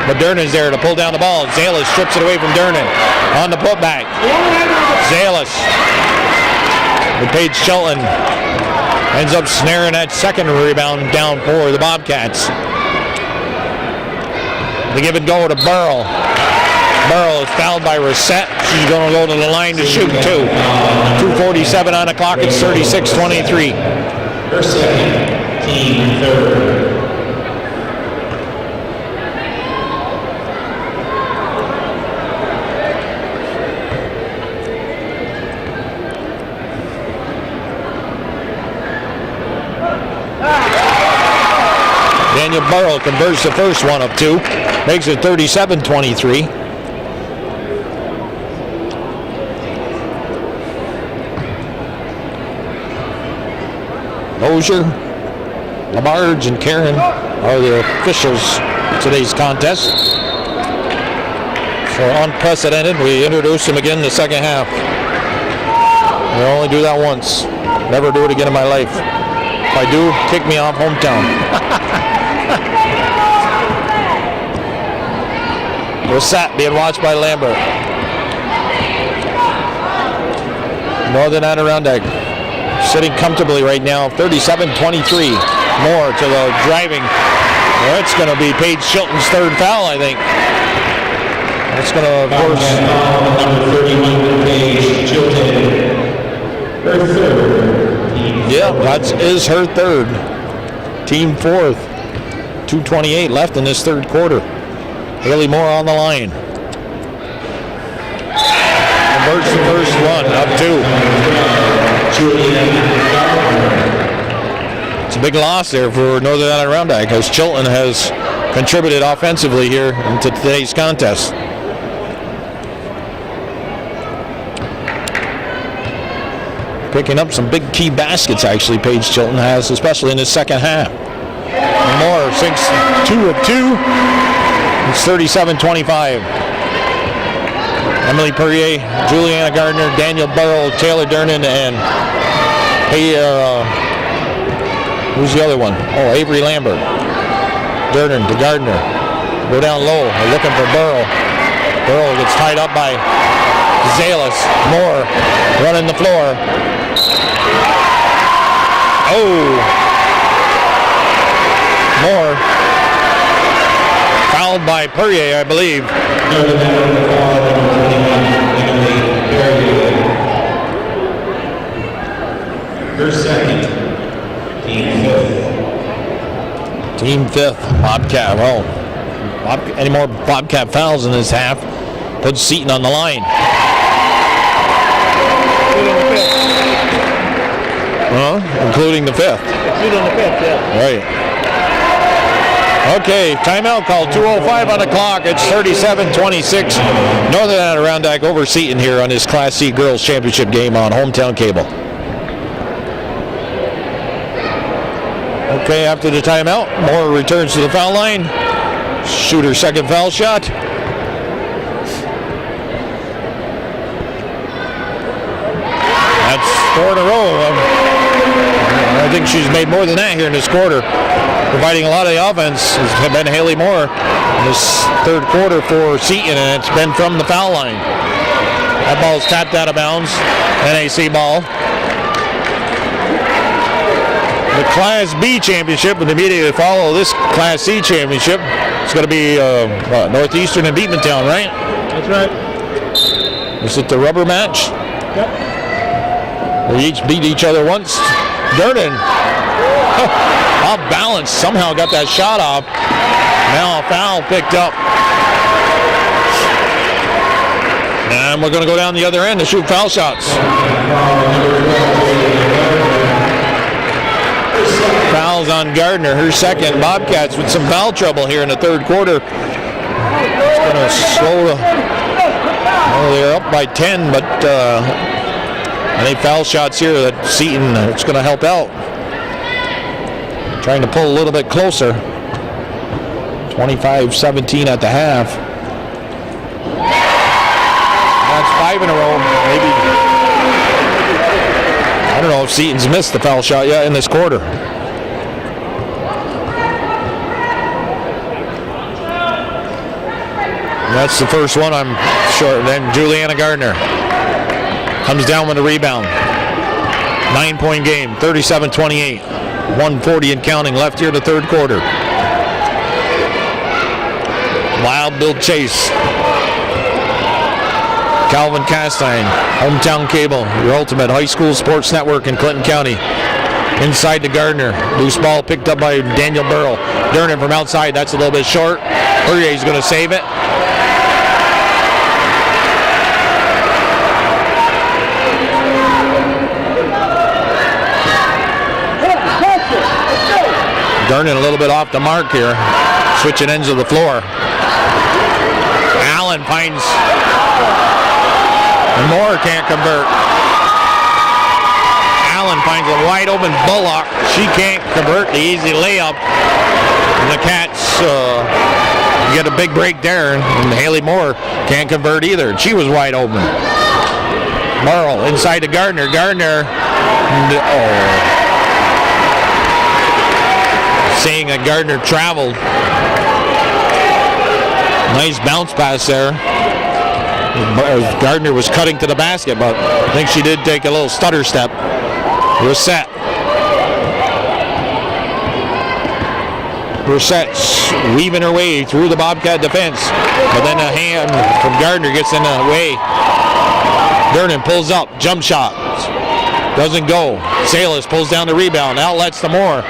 [SPEAKER 2] But Durnan's there to pull down the ball. Zalis strips it away from Durnan. On the putback. Zalis. But Paige Shelton ends up snaring that second rebound down for the Bobcats. They give it go to Burrow. Burrow is fouled by Reset. She's going to go to the line to shoot, too. 2:47 on the clock. It's 36-23.
[SPEAKER 1] Her second, team third.
[SPEAKER 2] Daniel Burrow converts the first one of 2. Makes it 37-23. Mosier, Lamarge, and Karen are the officials of today's contest. So unprecedented. We introduce them again in the second half. We only do that once. Never do it again in my life. If I do, kick me off hometown. Reset being watched by Lambert. Northern Adirondack sitting comfortably right now, 37-23. More to the driving. Well, it's going to be Paige Chilton's third foul, I think. That's going to, of course.
[SPEAKER 1] Number 31, Paige Chilton. Her third.
[SPEAKER 2] Yeah, that is her third. Team fourth. 2:28 left in this third quarter. Haley Moore on the line. Converts the first one, up 2. It's a big loss there for Northern Adirondack because Chilton has contributed offensively here into today's contest. Picking up some big key baskets, actually, Paige Chilton has, especially in the second half. Moore sinks 2 of 2. It's 37-25. Emily Perrier, Juliana Gardner, Daniel Burrow, Taylor Durnan, and who's the other one? Oh, Avery Lambert. Durnan to Gardner. Go down low. They're looking for Burrow. Burrow gets tied up by Zalis. Moore running the floor. Oh. Moore. Fouled by Perrier, I believe.
[SPEAKER 1] Her second, team fifth.
[SPEAKER 2] Team fifth, Bobcat. Well, any more Bobcat fouls in this half puts Seton on the line. Including the fifth.
[SPEAKER 3] Including the fifth, yeah.
[SPEAKER 2] Right. Okay, timeout call, 2:05 on the clock. It's 37-26. Northern Adirondack over Seton here on this Class C Girls Championship game on Hometown Cable. Okay, after the timeout, Moore returns to the foul line. Shoot her second foul shot. That's 4 in a row. I think she's made more than that here in this quarter. Providing a lot of the offense has been Haley Moore in this third quarter for Seton, and it's been from the foul line. That ball's tapped out of bounds. NAC ball. The Class B championship would immediately follow this Class C championship. It's going to be Northeastern and Beekmantown, right?
[SPEAKER 3] That's right.
[SPEAKER 2] Is it the rubber match?
[SPEAKER 3] Yep.
[SPEAKER 2] They each beat each other once. Durnan, off balance, somehow got that shot off. Now a foul picked up. And we're going to go down the other end to shoot foul shots. Fouls on Gardner, her second. Bobcats with some foul trouble here in the third quarter. It's going to slow the... Oh, they're up by 10, but any foul shots here that Seton, it's going to help out. trying to pull a little bit closer. 25-17 at the half. That's 5 in a row. Maybe. I don't know if Seton's missed the foul shot yet in this quarter. That's the first one, I'm sure. Then Juliana Gardner comes down with a rebound. 9-point game, 37-28. 140 and counting left here in the third quarter. Wild Bill Chase. Calvin Castine, Hometown Cable, your ultimate high school sports network in Clinton County. Inside to Gardner. Loose ball picked up by Daniel Burrell. Durnan from outside, that's a little bit short. Poirier's going to save it. Durnan a little bit off the mark here. Switching ends of the floor. Allen finds... And Moore can't convert. Allen finds a wide open Bullock. She can't convert the easy layup. And the Cats get a big break there. And Haley Moore can't convert either. She was wide open. Merle inside to Gardner. Gardner. Saying that Gardner traveled. Nice bounce pass there. Gardner was cutting to the basket, but I think she did take a little stutter step. Brissett weaving her way through the Bobcat defense, but then a hand from Gardner gets in the way. Durnan pulls up, jump shot. Doesn't go. Salas pulls down the rebound. Outlets to Moore.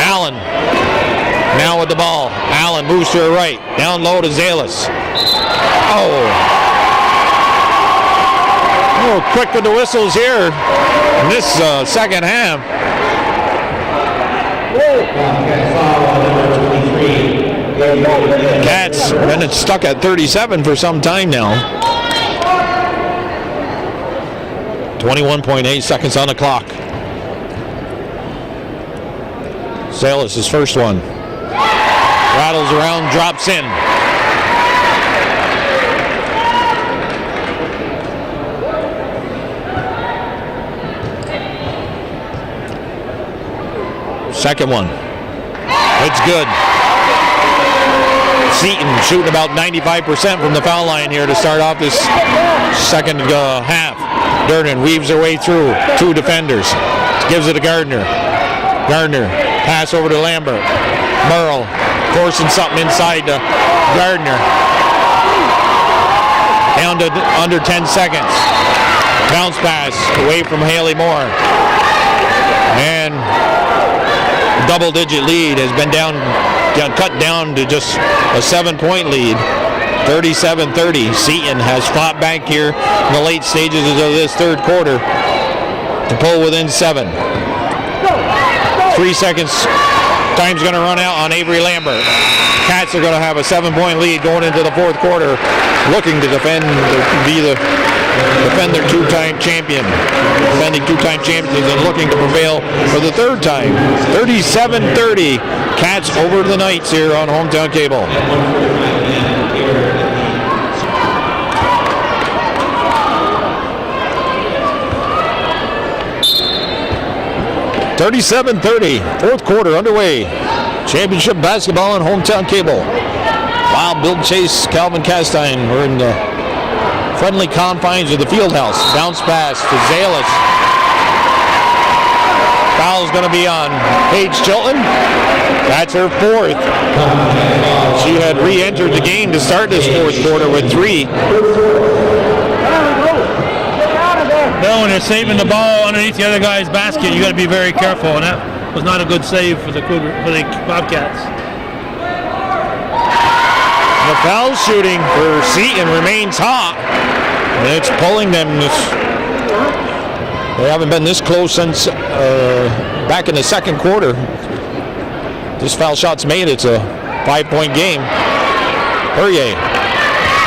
[SPEAKER 2] Allen now with the ball. Allen moves to her right. Down low to Zalis. Oh, quick with the whistles here in this second half. Cats been stuck at 37 for some time now. 21.8 seconds on the clock. Salas, his first one. Rattles around, drops in. Second one. It's good. Seton shooting about 95% from the foul line here to start off this second half. Durnan weaves her way through two defenders. Gives it to Gardner. Gardner, pass over to Lambert. Merle forcing something inside to Gardner. Down to under 10 seconds. Bounce pass away from Haley Moore. And double-digit lead has been cut down to just a 7-point lead. 37-30. Seton has fought back here in the late stages of this third quarter to pull within 7. 3 seconds. Time's going to run out on Avery Lambert. Cats are going to have a 7-point lead going into the fourth quarter, looking to defend their two-time champion, defending two-time champions, and looking to prevail for the third time. 37-30. Cats over the Knights here on Hometown Cable. 37-30, fourth quarter underway. Championship basketball on Hometown Cable. Wild Bill Chase, Calvin Castine. We're in the friendly confines of the field house. Bounce pass to Zalis. Foul's going to be on Paige Chilton. That's her fourth. She had re-entered the game to start this fourth quarter with 3.
[SPEAKER 3] No, when they're saving the ball underneath the other guy's basket, you got to be very careful, and that was not a good save for the Bobcats.
[SPEAKER 2] The foul shooting for Seton remains hot, and it's pulling them. They haven't been this close since back in the second quarter. This foul shot's made. It's a 5-point game. Poirier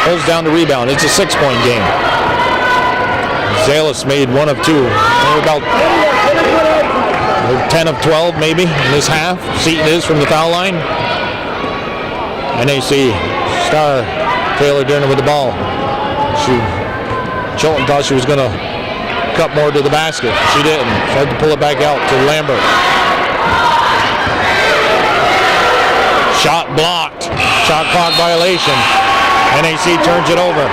[SPEAKER 2] pulls down the rebound. It's a 6-point game. Zalis made 1 of 2. They're about They're 10 of 12 maybe in this half. Seton is from the foul line. NAC star Taylor Durnan with the ball. Chilton thought she was going to cut more to the basket. She didn't. She had to pull it back out to Lambert. Shot blocked. Shot clock violation. NAC turns it over.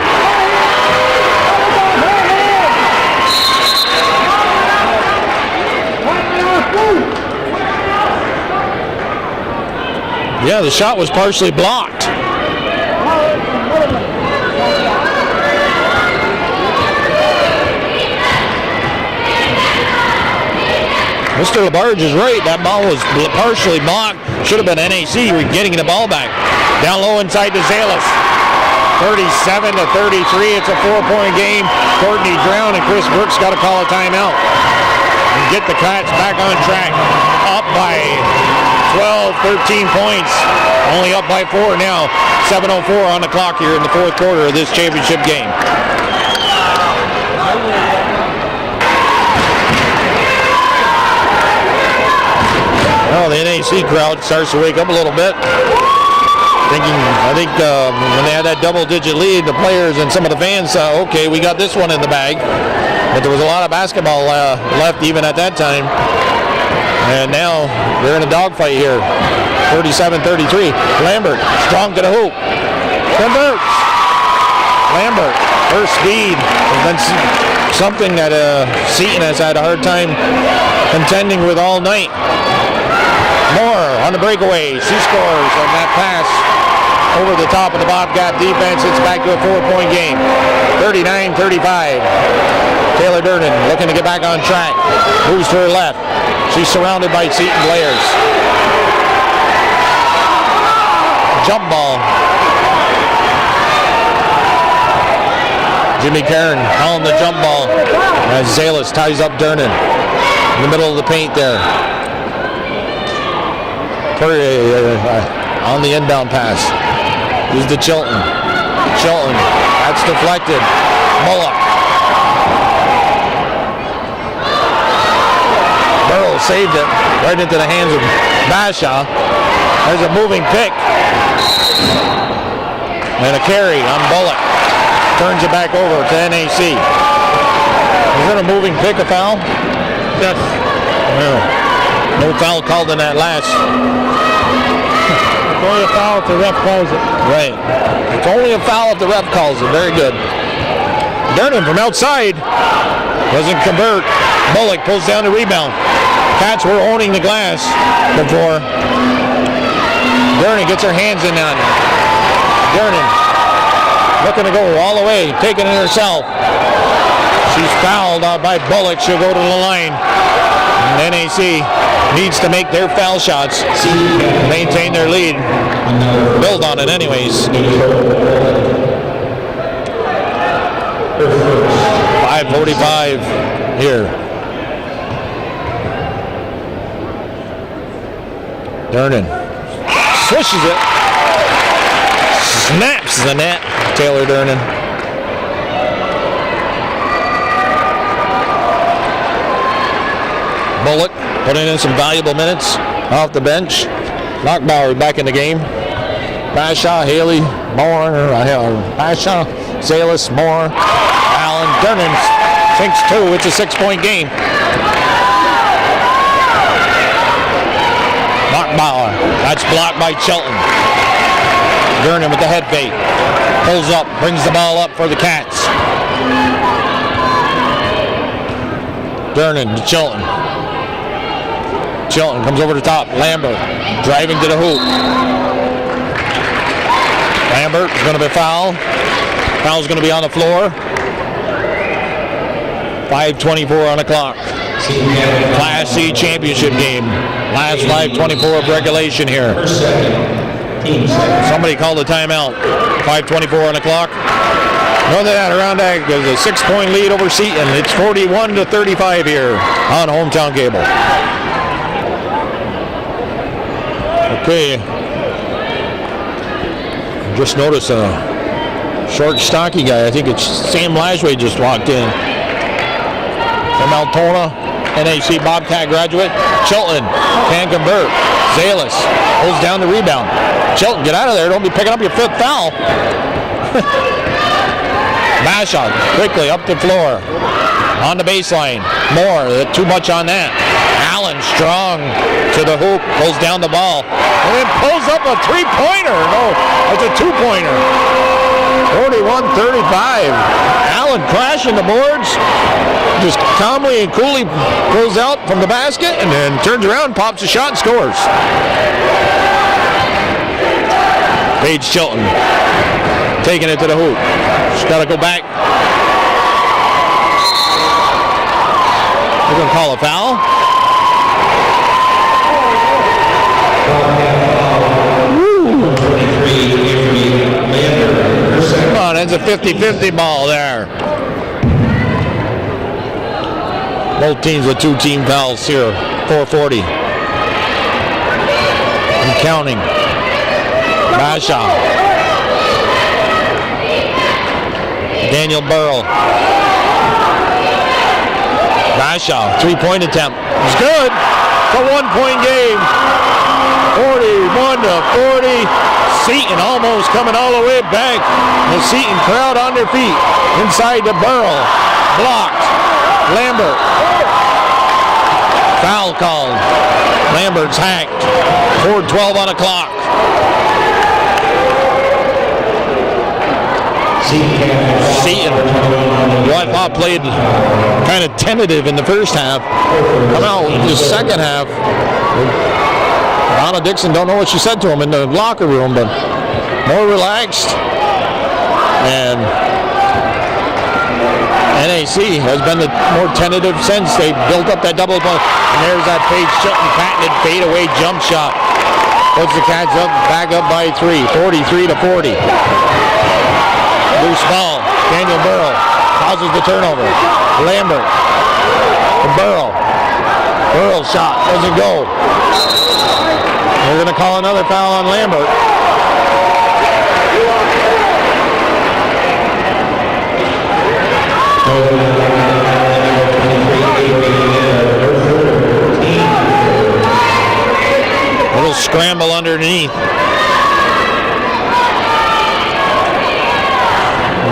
[SPEAKER 2] Yeah, the shot was partially blocked. Mr. LaBarge is right. That ball was partially blocked. Should have been NAC getting the ball back. Down low inside to Zalis. 37 to 33. It's a 4-point game. Courtney Drown and Chris Brooks got to call a timeout and get the Cats back on track. Up by 12, 13 points. Only up by 4 now. 7:04 on the clock here in the fourth quarter of this championship game. Well, the NAC crowd starts to wake up a little bit. I think when they had that double-digit lead, the players and some of the fans said, okay, we got this one in the bag. But there was a lot of basketball left even at that time. And now they're in a dogfight here. 37-33. Lambert, strong to the hoop. Converts. Lambert, her speed has been something that Seton has had a hard time contending with all night. Moore on the breakaway. She scores on that pass over the top of the Bobcat defense. It's back to a 4-point game. 39-35. Taylor Durnan looking to get back on track. Moves to her left. She's surrounded by Seton players. Jump ball. Jimmy Karen calling the jump ball as Zalis ties up Durnan in the middle of the paint there. On the inbound pass. Here's to Chilton. Chilton. That's deflected. Bullock. Burrow saved it right into the hands of Bashaw. There's a moving pick. And a carry on Bullock. Turns it back over to NAC. Is it a moving pick, a foul?
[SPEAKER 3] Yes.
[SPEAKER 2] No foul called in that last.
[SPEAKER 3] It's only a foul if the ref calls it.
[SPEAKER 2] Right. It's only a foul if the ref calls it. Very good. Durnan from outside doesn't convert. Bullock pulls down the rebound. Cats were owning the glass before. Durnan gets her hands in on it. Durnan looking to go all the way, taking it herself. She's fouled out by Bullock. She'll go to the line. And NAC needs to make their foul shots, maintain their lead, build on it anyways. 5:45 here. Durnan swishes it, snaps the net. Taylor Durnan. Bullock putting in some valuable minutes off the bench. Knockbauer back in the game. Bashaw, Haley, Moore, Bashaw, Zalis, Moore, Allen, Durnan sinks 2. It's a 6-point game. Knockbauer, that's blocked by Chilton. Durnan with the head fake. Pulls up, brings the ball up for the Cats. Durnan to Chilton. Chilton comes over the top. Lambert driving to the hoop. Lambert is going to be fouled. Foul's going to be on the floor. 5:24 on the clock. Class C championship game. Last 5:24 of regulation here. Somebody called a timeout. 5:24 on the clock. Know that around that there's a 6-point lead over Seton. It's 41-35 here on Hometown Cable. Okay. Just noticed a short, stocky guy. I think it's Sam Lashway just walked in from Altona. NAC Bobcat graduate. Chilton can't convert. Zalis holds down the rebound. Chilton, get out of there. Don't be picking up your 5th foul. Bashaw quickly up the floor. On the baseline. Moore, too much on that. Allen strong to the hoop. Pulls down the ball. And then pulls up a 3-pointer. No, it's a 2-pointer. 41-35. Allen crashing the boards. Just calmly and coolly pulls out from the basket and then turns around, pops a shot, and scores. Paige Chilton taking it to the hoop. She's got to go back. They're going to call a foul. Come on, it's a 50-50 ball there. Both teams with 2 team fouls here. 4:40. And counting. Bashaw. Daniel Burrell. Bashaw, 3-point attempt. It's good. It's a 1-point game. 41-40. Seton almost coming all the way back. The Seton crowd on their feet. Inside to Burrell. Blocked. Lambert. Foul called. Lambert's hacked. 4:12 on the clock. Seton, who I thought played kind of tentative in the first half, come out in the second half. Donna Dixon, don't know what she said to him in the locker room, but more relaxed. And NAC has been the more tentative since they built up that double point. And there's that Paige Chilton patented fadeaway jump shot. Puts the Cats up, back up by 3, 43-40. Loose ball. Daniel Burrell causes the turnover. Lambert. Burrell. Burrell's shot doesn't go. They're going to call another foul on Lambert. Little scramble underneath.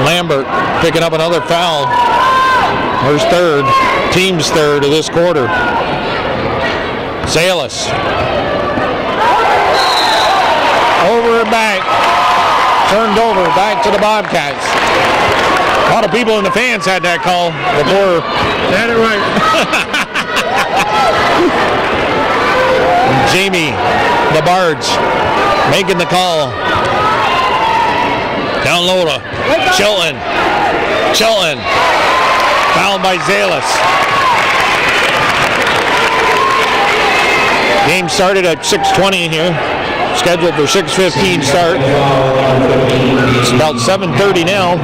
[SPEAKER 2] Lambert picking up another foul. Her third, team's third of this quarter. Zalis. Over and back. Turned over, back to the Bobcats. A lot of people in the fans had that call before.
[SPEAKER 3] Had it right.
[SPEAKER 2] Jamie LaBarge making the call. Down low to Chilton. Chilton. Fouled by Zalis. Game started at 6:20 here. Scheduled for 6:15 start. It's about 7:30 now.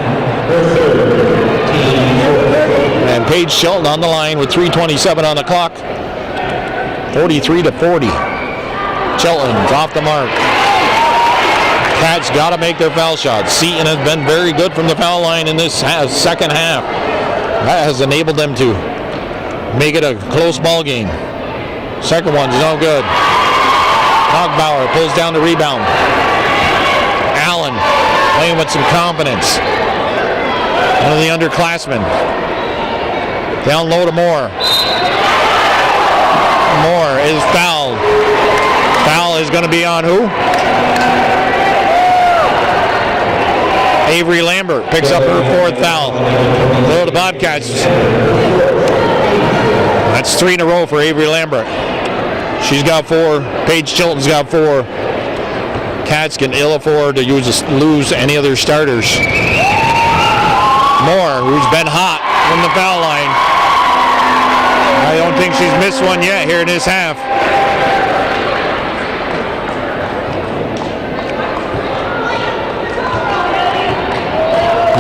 [SPEAKER 2] And Paige Chilton on the line with 3:27 on the clock. 43-40. Chilton's off the mark. Cats got to make their foul shots. Seton has been very good from the foul line in this second half. That has enabled them to make it a close ball game. Second one's no good. Hogbauer pulls down the rebound. Allen playing with some confidence. One of the underclassmen. Down low to Moore. Moore is fouled. Foul is going to be on who? Avery Lambert picks up her 4th foul. Go to the Bobcats. That's 3 in a row for Avery Lambert. She's got 4. Paige Chilton's got 4. Cats can ill afford to lose any of their starters. Moore, who's been hot from the foul line. I don't think she's missed one yet here in this half.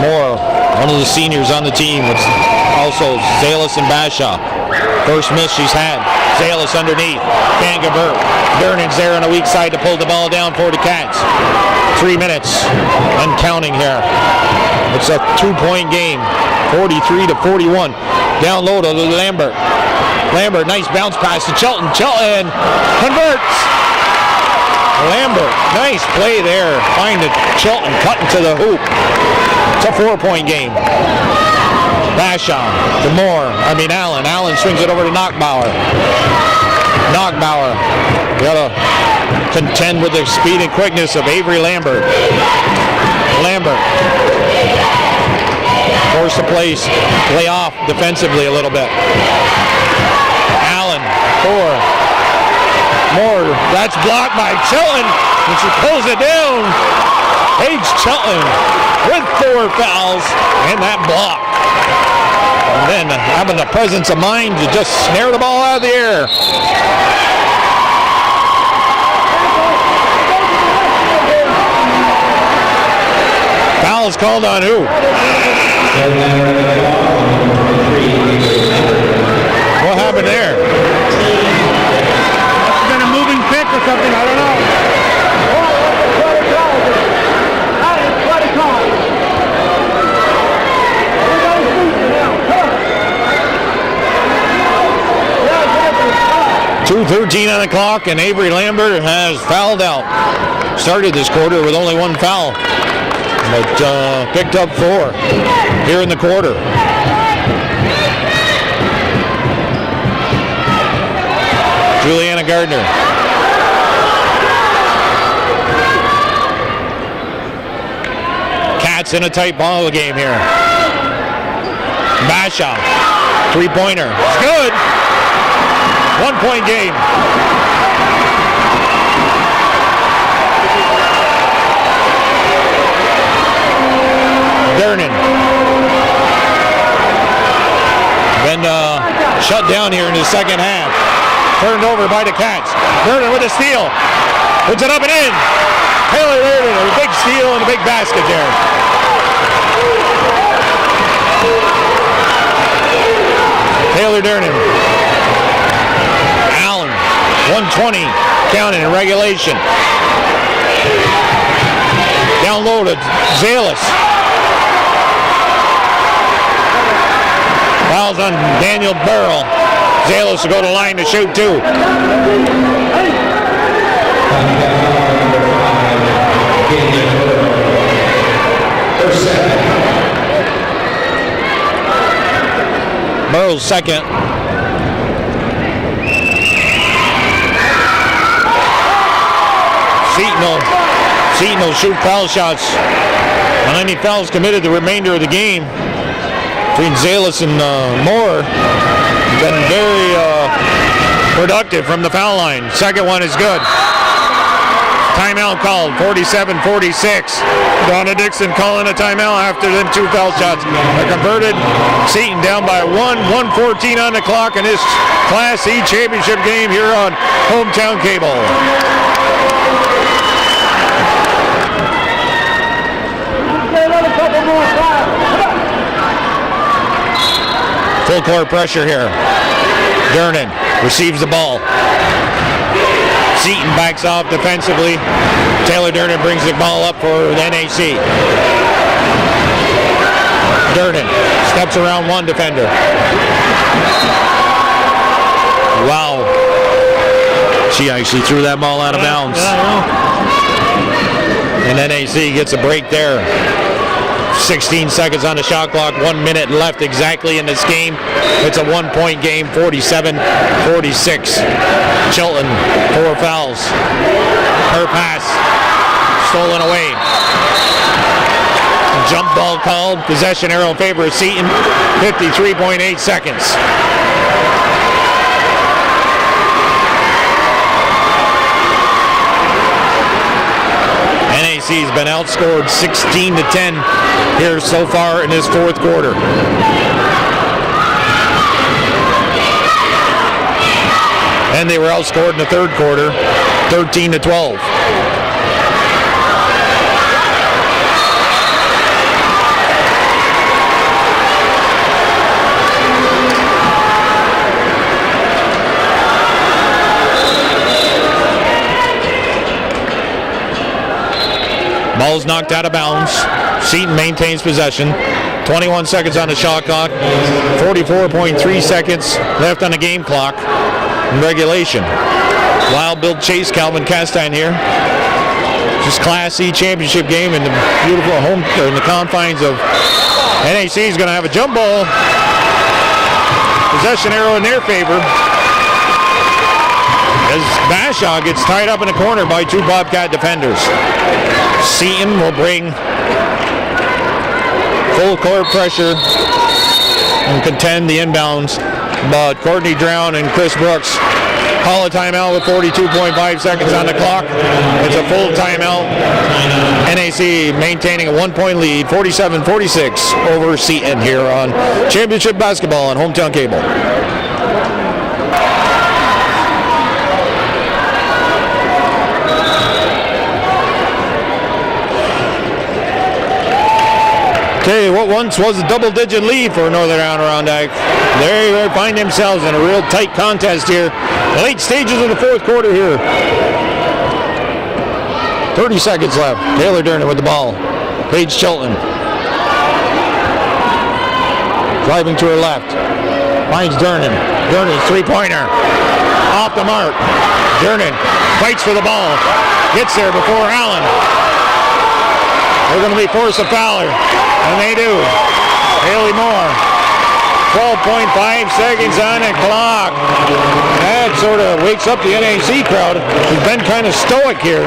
[SPEAKER 2] Moore, one of the seniors on the team, with also Zalis and Bashaw. First miss she's had. Zalis underneath. Can't convert. Durnan's there on the weak side to pull the ball down for the Cats. 3 minutes and counting here. It's a 2-point game. 43-41. Down low to Lambert. Lambert, nice bounce pass to Chilton. Chilton converts. Lambert, nice play there. Finding Chilton cutting to the hoop. It's a 4-point game. Vashon to Allen. Allen swings it over to Knockbauer. Knockbauer got to contend with the speed and quickness of Avery Lambert. Lambert forced to play off defensively a little bit. Allen, Moore, that's blocked by Chilton, and she pulls it down. Paige Chilton with 4 fouls, and that block. And then having the presence of mind to just snare the ball out of the air. Foul's called on who? What happened there?
[SPEAKER 3] It's been a moving pick or something, I don't know.
[SPEAKER 2] 2:13 on the clock, and Avery Lambert has fouled out. Started this quarter with only 1 foul, but picked up 4 here in the quarter. Juliana Gardner. Cats in a tight ball game here. Bashaw, 3-pointer. It's good. 1-point game. Dernan. Been shut down here in the second half. Turned over by the Cats. Dernan with a steal. Puts it up and in. Taylor Dernan, a big steal and a big basket there. Taylor Dernan. 120 counting in regulation. Down low to Zalis. Fouls on Daniel Burrell. Zalis will go to line to shoot too. Burrell's second. Seton will shoot foul shots on any fouls committed the remainder of the game. Between Zalis and Moore, been very productive from the foul line. Second one is good. Timeout called, 47-46. Donna Dixon calling a timeout after them 2 foul shots are converted. Seton down by 1:14 on the clock in this Class E championship game here on Hometown Cable. Full court pressure here. Dernan receives the ball. Seton backs off defensively. Taylor Dernan brings the ball up for the NAC. Dernan steps around one defender. Wow. She actually threw that ball out of bounds. And NAC gets a break there. 16 seconds on the shot clock, 1 minute left exactly in this game. It's a 1-point game, 47-46. Chilton, 4 fouls. Her pass, stolen away. Jump ball called, possession arrow in favor of Seton, 53.8 seconds. NAC's been outscored 16-10 here so far in this 4th quarter. And they were outscored in the 3rd quarter, 13-12. Ball's knocked out of bounds. Seton maintains possession. 21 seconds on the shot clock. 44.3 seconds left on the game clock in regulation. Wild Bill Chase, Calvin Castine here. Just Class C championship game in the beautiful home, or in the confines of NAC. Is going to have a jump ball. Possession arrow in their favor. As Bashaw gets tied up in the corner by two Bobcat defenders. Seton will bring full court pressure and contend the inbounds, but Courtney Drown and Chris Brooks call a timeout with 42.5 seconds on the clock. It's a full timeout. NAC maintaining a 1-point lead, 47-46 over Seton here on Championship Basketball on Hometown Cable. Okay, what once was a double-digit lead for Northern Adirondack, they find themselves in a real tight contest here. The late stages of the fourth quarter here. 30 seconds left. Taylor Durnan with the ball. Paige Chilton. Driving to her left. Finds Durnan. Durnan's three-pointer. Off the mark. Durnan fights for the ball. Gets there before Allen. They're going to be forced to foul her, and they do. Haley Moore, 12.5 seconds on the clock. That sort of wakes up the NAC crowd, who's been kind of stoic here.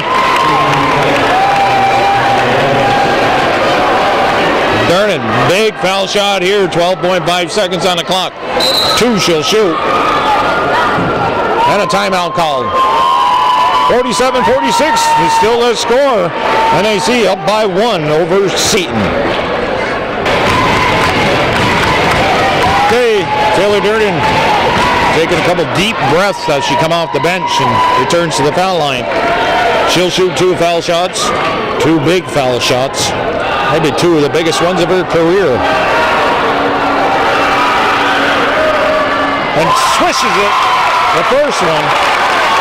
[SPEAKER 2] Durnan, big foul shot here, 12.5 seconds on the clock. Two she'll shoot. And a timeout called. 47-46 is still the score. NAC up by 1 over Seton. Okay, Taylor Durnan taking a couple deep breaths as she come off the bench and returns to the foul line. She'll shoot 2 foul shots, 2 big foul shots, maybe 2 of the biggest ones of her career. And swishes it, the first one.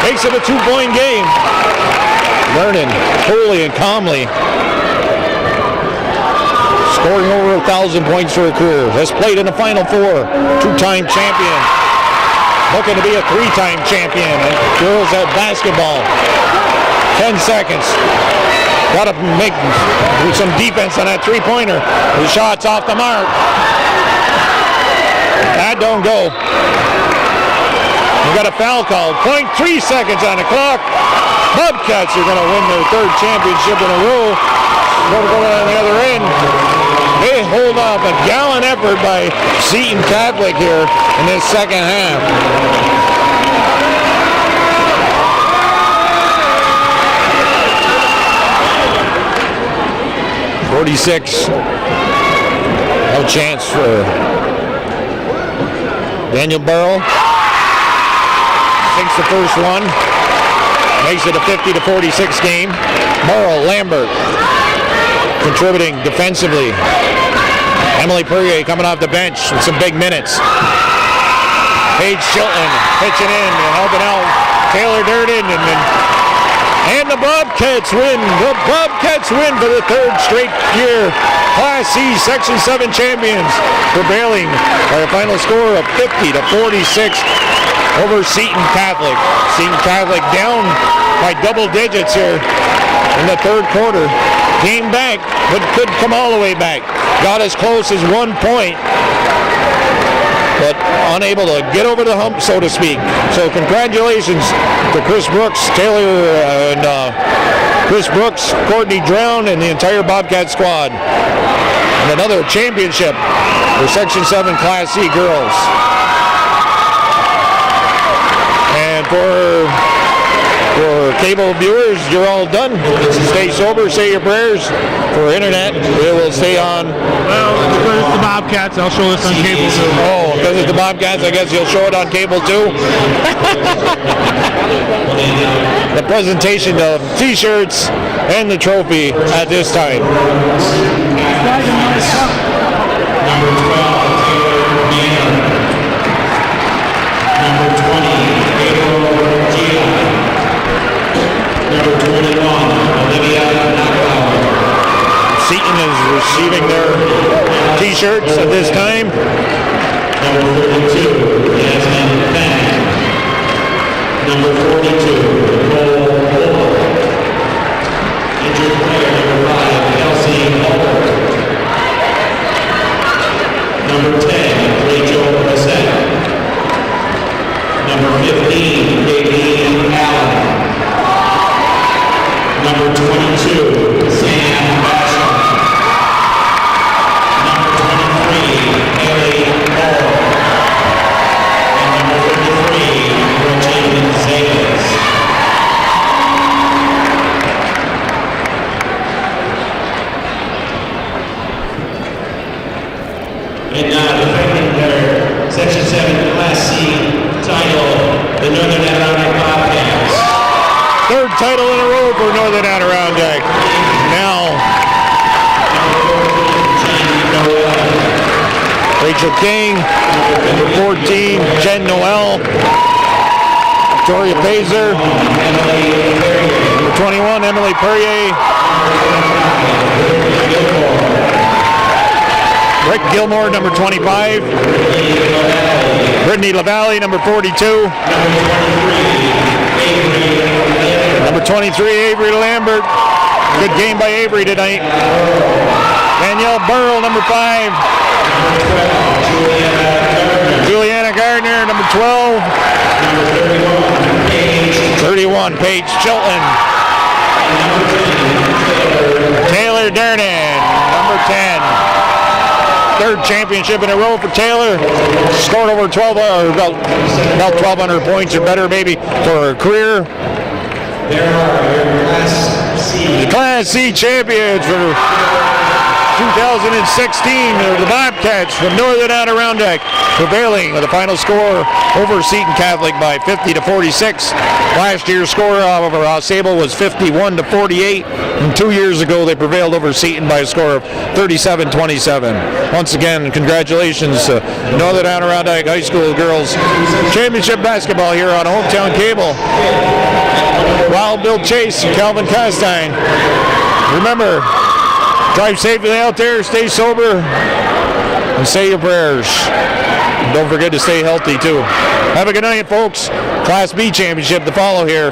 [SPEAKER 2] Makes it a 2-point game. Durnan, coolly and calmly, scoring over 1,000 points for her career. Has played in the Final Four, 2-time champion. Looking to be a 3-time champion. Girls at basketball. 10 seconds. Got to make some defense on that three-pointer. The shot's off the mark. That don't go. We got a foul called. 0.3 seconds on the clock. Bobcats are going to win their 3rd championship in a row. Going to go on the other end. They hold off a gallant effort by Seton Catholic here in this second half. .46. No chance for Daniel Burrow. Sinks the first one. Makes it a 50-46 game. Burrow, Lambert contributing defensively. Emily Perrier coming off the bench with some big minutes. Paige Chilton pitching in and helping out Taylor Durnan, and the Bobcats win. The Bobcats win for the 3rd straight year. Class C Section 7 champions, prevailing by a final score of 50-46 over Seton Catholic. Seton Catholic down by double digits here in the 3rd quarter. Came back, but couldn't come all the way back. Got as close as 1 point, but unable to get over the hump, so to speak. So congratulations to Chris Brooks, Chris Brooks, Courtney Drown, and the entire Bobcat squad. And another championship for Section 7 Class C girls. And for cable viewers, you're all done. Stay sober, say your prayers. For internet, we will stay on.
[SPEAKER 3] Well, because it's the Bobcats, I'll show this on cable too.
[SPEAKER 2] Oh, because it's the Bobcats, I guess you'll show it on cable too. The presentation of t-shirts and the trophy at this time.
[SPEAKER 1] Number 12, Taylor Mann. Number 20, April Gia. Number 21, Olivia Nackauer.
[SPEAKER 2] Seton has receiving their t-shirts at this time.
[SPEAKER 1] Number 32, Yasmin Fang. Number 42, Nicole Fuller. Injured player number 5, Kelsey Albert. Number 10, Rachel Brissett. Number 15, Katie Allen. Number 22, Sam Basham. Number 23, Haley Moore. And number 53, Regine Zayas. And defending their Section 7 Class C title, the Northern Adirondack Bobcats.
[SPEAKER 2] Third title in a row for Northern Adirondack. Now, Rachel King, number 14, Jen Noel, Victoria Pazer, number 21, Emily Perrier, Rick Gilmore, number 25, Brittany LaValle, number 42, number 23, Avery Lambert. Good game by Avery tonight. Danielle Burrell, number 5. Juliana Gardner, number 12. 31, Paige Chilton. Taylor Dernan, number 10. Third championship in a row for Taylor. Scored over 12, or about 1,200 points or better, maybe, for her career.
[SPEAKER 1] There are your
[SPEAKER 2] Class C champions for 2016 are the Bobcats from Northern Adirondack, prevailing with a final score over Seton Catholic by 50-46. Last year's score over Sable was 51-48, and 2 years ago they prevailed over Seton by a score of 37-27. Once again, congratulations to Northern Adirondack High School girls championship basketball here on Hometown Cable. Wild Bill Chase, Calvin Costine. Remember, drive safely out there, stay sober, and say your prayers. And don't forget to stay healthy, too. Have a good night, folks. Class B championship to follow here.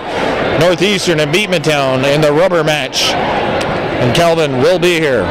[SPEAKER 2] Northeastern and Beatmantown in the rubber match. And Calvin will be here.